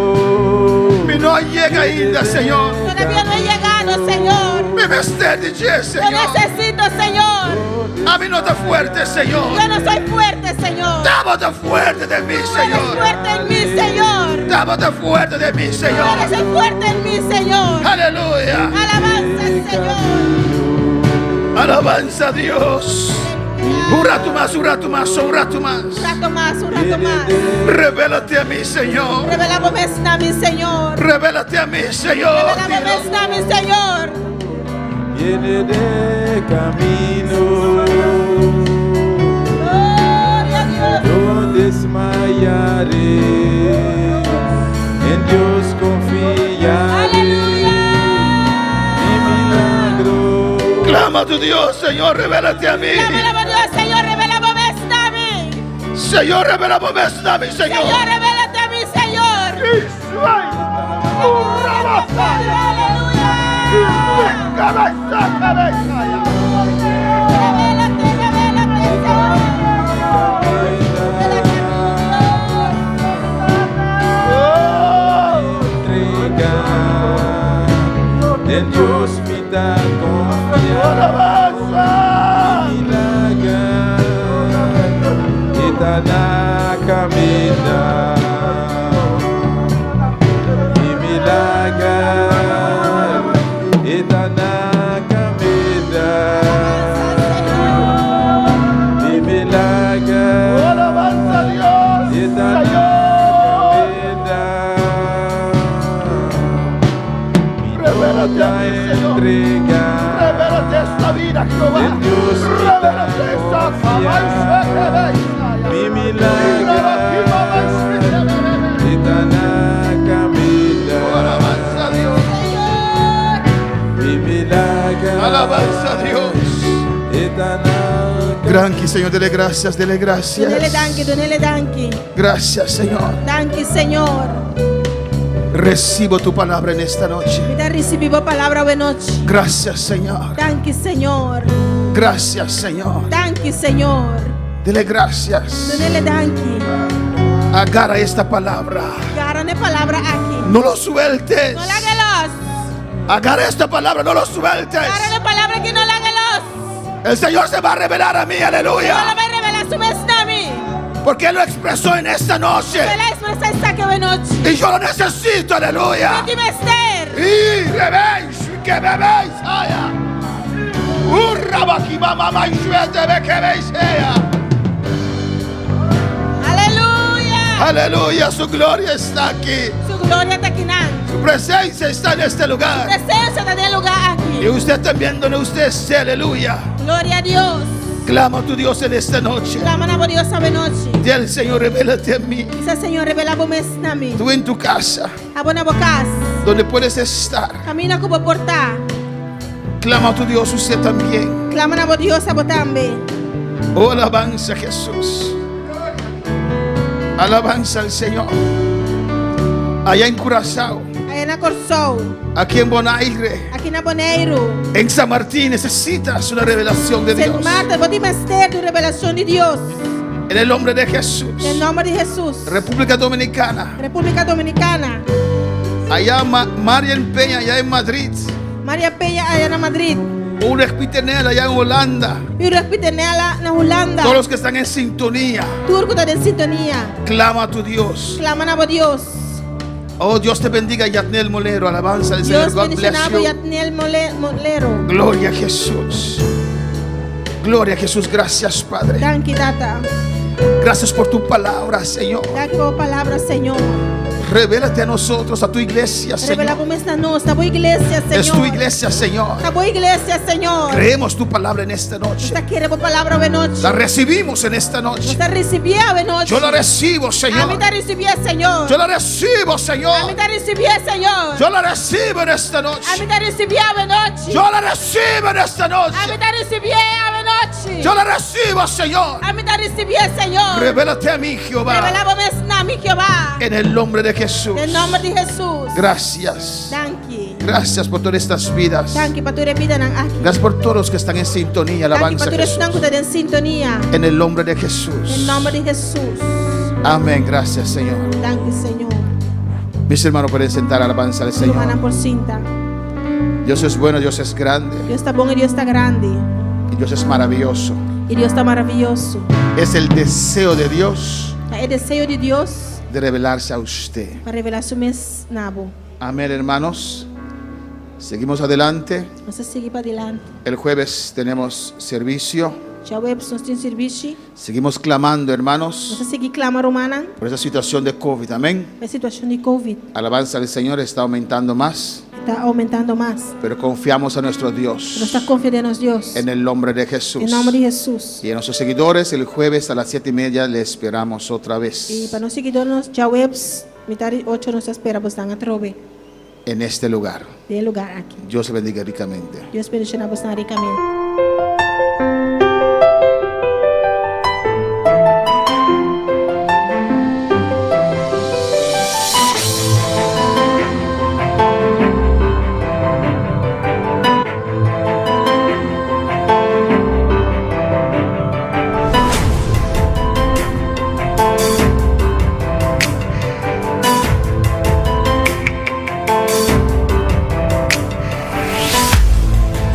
Mi no llega ainda, Señor. Todavía no he llegado, Señor. Mi vestidi, Yo Señor. necesito, Señor. A mí no te fuerte, Señor. Yo no soy fuerte, Señor. Dámate fuerte de mí, Tú eres Señor. fuerte en mí, Señor. Dámate fuerte de mí, Tú Señor. eres el fuerte en mí, Señor. Aleluya. Alabanza, Señor. Alabanza a Dios. Un rato más, un rato más, un rato más. Un rato más, un rato más. Revélate a mí, Señor. Revelamos mi Señor. Revélate a mí, Señor. Revelamos mi Señor. viene de camino. Gloria a Dios. No desmayaré, en Dios confiaré. Mi milagro Clama a tu Dios, Señor. Revélate a mí. Revelamos Dios, Señor. Revelamos mi Señor, revélame, Señor. Señor, revélate a mí, Señor. Revélate, revélate, Señor. entregar, en Dios me da confianza. Mi milagro está na caminha. Mi milagro está na caminha. Mi milagro Alabanza a Dios. está na caminha. Mi Revélate a nota mí, Señor. entrega. Revélate esta vida, Jehová. En Dios me da Revélate esta fama. Mi milagro está na caminha. Alabanza a Dios. Mi milagro Alabanza a Dios. está na Gracias, Señor. Dele gracias, dele gracias. Donele danki. Gracias, Señor. Danki, Señor. Recibo tu palabra en esta noche. Vida recibivo palabra de noche. Gracias, Señor. Danki, Señor. Gracias, Señor. Danki, Señor. Dele gracias. Donele danki. Agarra esta palabra. Agarra palabra aquí. No lo sueltes. No la hagas. Agarra esta palabra, no lo sueltes. Agarra palabra que no la hagas. El Señor se va a revelar a mí, No la aleluya. va a revelar su mí. Porque Él lo expresó en esta noche. Se la expresa esta que de noche. Y yo lo necesito, aleluya. Aquí me ester. Y revés, que bebéis, allá. Urrabaki mamá y suerte ve que veis ella. Aleluya. Aleluya, su gloria está aquí. Su gloria está aquí. Su presencia está en este lugar. Presencia está en el lugar Y aquí. usted también donde usted esté, aleluya. Gloria a Dios. Clama a tu Dios en esta noche. Claman a Dios a noche. Dile al Señor, revélate a mí. Dice el Señor, revelamos a mí. Tú en tu casa, A buena bocas. donde puedes estar. Camina como portar. Clama a tu Dios usted también. Claman a Dios a botambe. Oh, alabanza a Jesús. Alabanza al Señor. Allá en Curazao, Allá en Corsou. aquí en Bonaire, Aquí en Boneiro. en San Martín, necesitas una revelación de Dios. San Marta, vos dime tu revelación de Dios. En el nombre de Jesús. En el nombre de Jesús. República Dominicana, República Dominicana. Allá Marian Peña, allá en Madrid. Maria Peña allá en Madrid. Ulrich Pitenel allá en Holanda. Ulrich Pitenela en Holanda. Todos los que están en sintonía. Turco está en sintonía. Clama a tu Dios. Claman a Dios. Oh, Dios te bendiga, Yatniel Molero. Alabanza al Señor. Dios God bendice bless a you. Yatniel Molero. Gloria a Jesús. Gloria a Jesús. Gracias, Padre. Thank you, Tata. Gracias por tu palabra, Señor. Thank you por palabra, Señor. Revélate a nosotros, a tu iglesia, Revela Señor. como esta noche, esta boa iglesia, Señor. Es tu iglesia, Señor. Esta boa iglesia, Señor. Creemos tu palabra en esta noche. Esta quiere por palabra hoy noche. La recibimos en esta noche. Esta recibía hoy noche. Yo la recibo, A mí Señor. te recibía, Señor. Yo la recibo, A mí Señor. te recibía, Señor. Yo la recibo en esta A mí noche. te recibía hoy noche. Yo la recibo en esta A mí noche. te recibía hoy noche. Yo la recibo, Señor. A mí te recibía, Señor. Revélate a mí, Jehová. Revelamos a mí, Jehová. En el nombre de Jesús. En el nombre de Jesús. Gracias. Thank you. Gracias por todas estas vidas. Thank you para tu vida nang aquí. Gracias por todos los que están en sintonía. Thank you Alabanza para a tu Jesús. respeto que te en sintonía. En el nombre de En el Jesús. nombre de Jesús. Amén. Gracias, Señor. Thank you, Señor. Mis hermanos pueden sentar. Alabanza al Señor. Señor. por cinta. Dios es bueno, Dios es grande Dios está bueno y Dios está grande. y Dios es maravilloso. Y Dios está maravilloso. Es el deseo de Dios El deseo de Dios de revelarse a usted. para revelar su mes nabo. Amén, hermanos. Seguimos adelante. Vamos a seguir para adelante. El jueves tenemos servicio. Já webs nós temos serviço. Seguimos clamando, hermanos, Vamos a seguir clamando romana. por esa situación de COVID. Amén. A situação de Covid Alabanza al Señor está aumentando más, está aumentando mais. pero confiamos a nuestro Nós Dios está confiando em Deus. en el nombre de Jesús. Em nome de Jesus. Y a nuestros seguidores, el jueves a las 7:30 le esperamos otra E vez para nós seguidores, já webs, metade 8 nós esperamos estar a trove en este lugar. de lugar aqui. Dios le bendiga ricamente. Deus bendiga vos ricamente.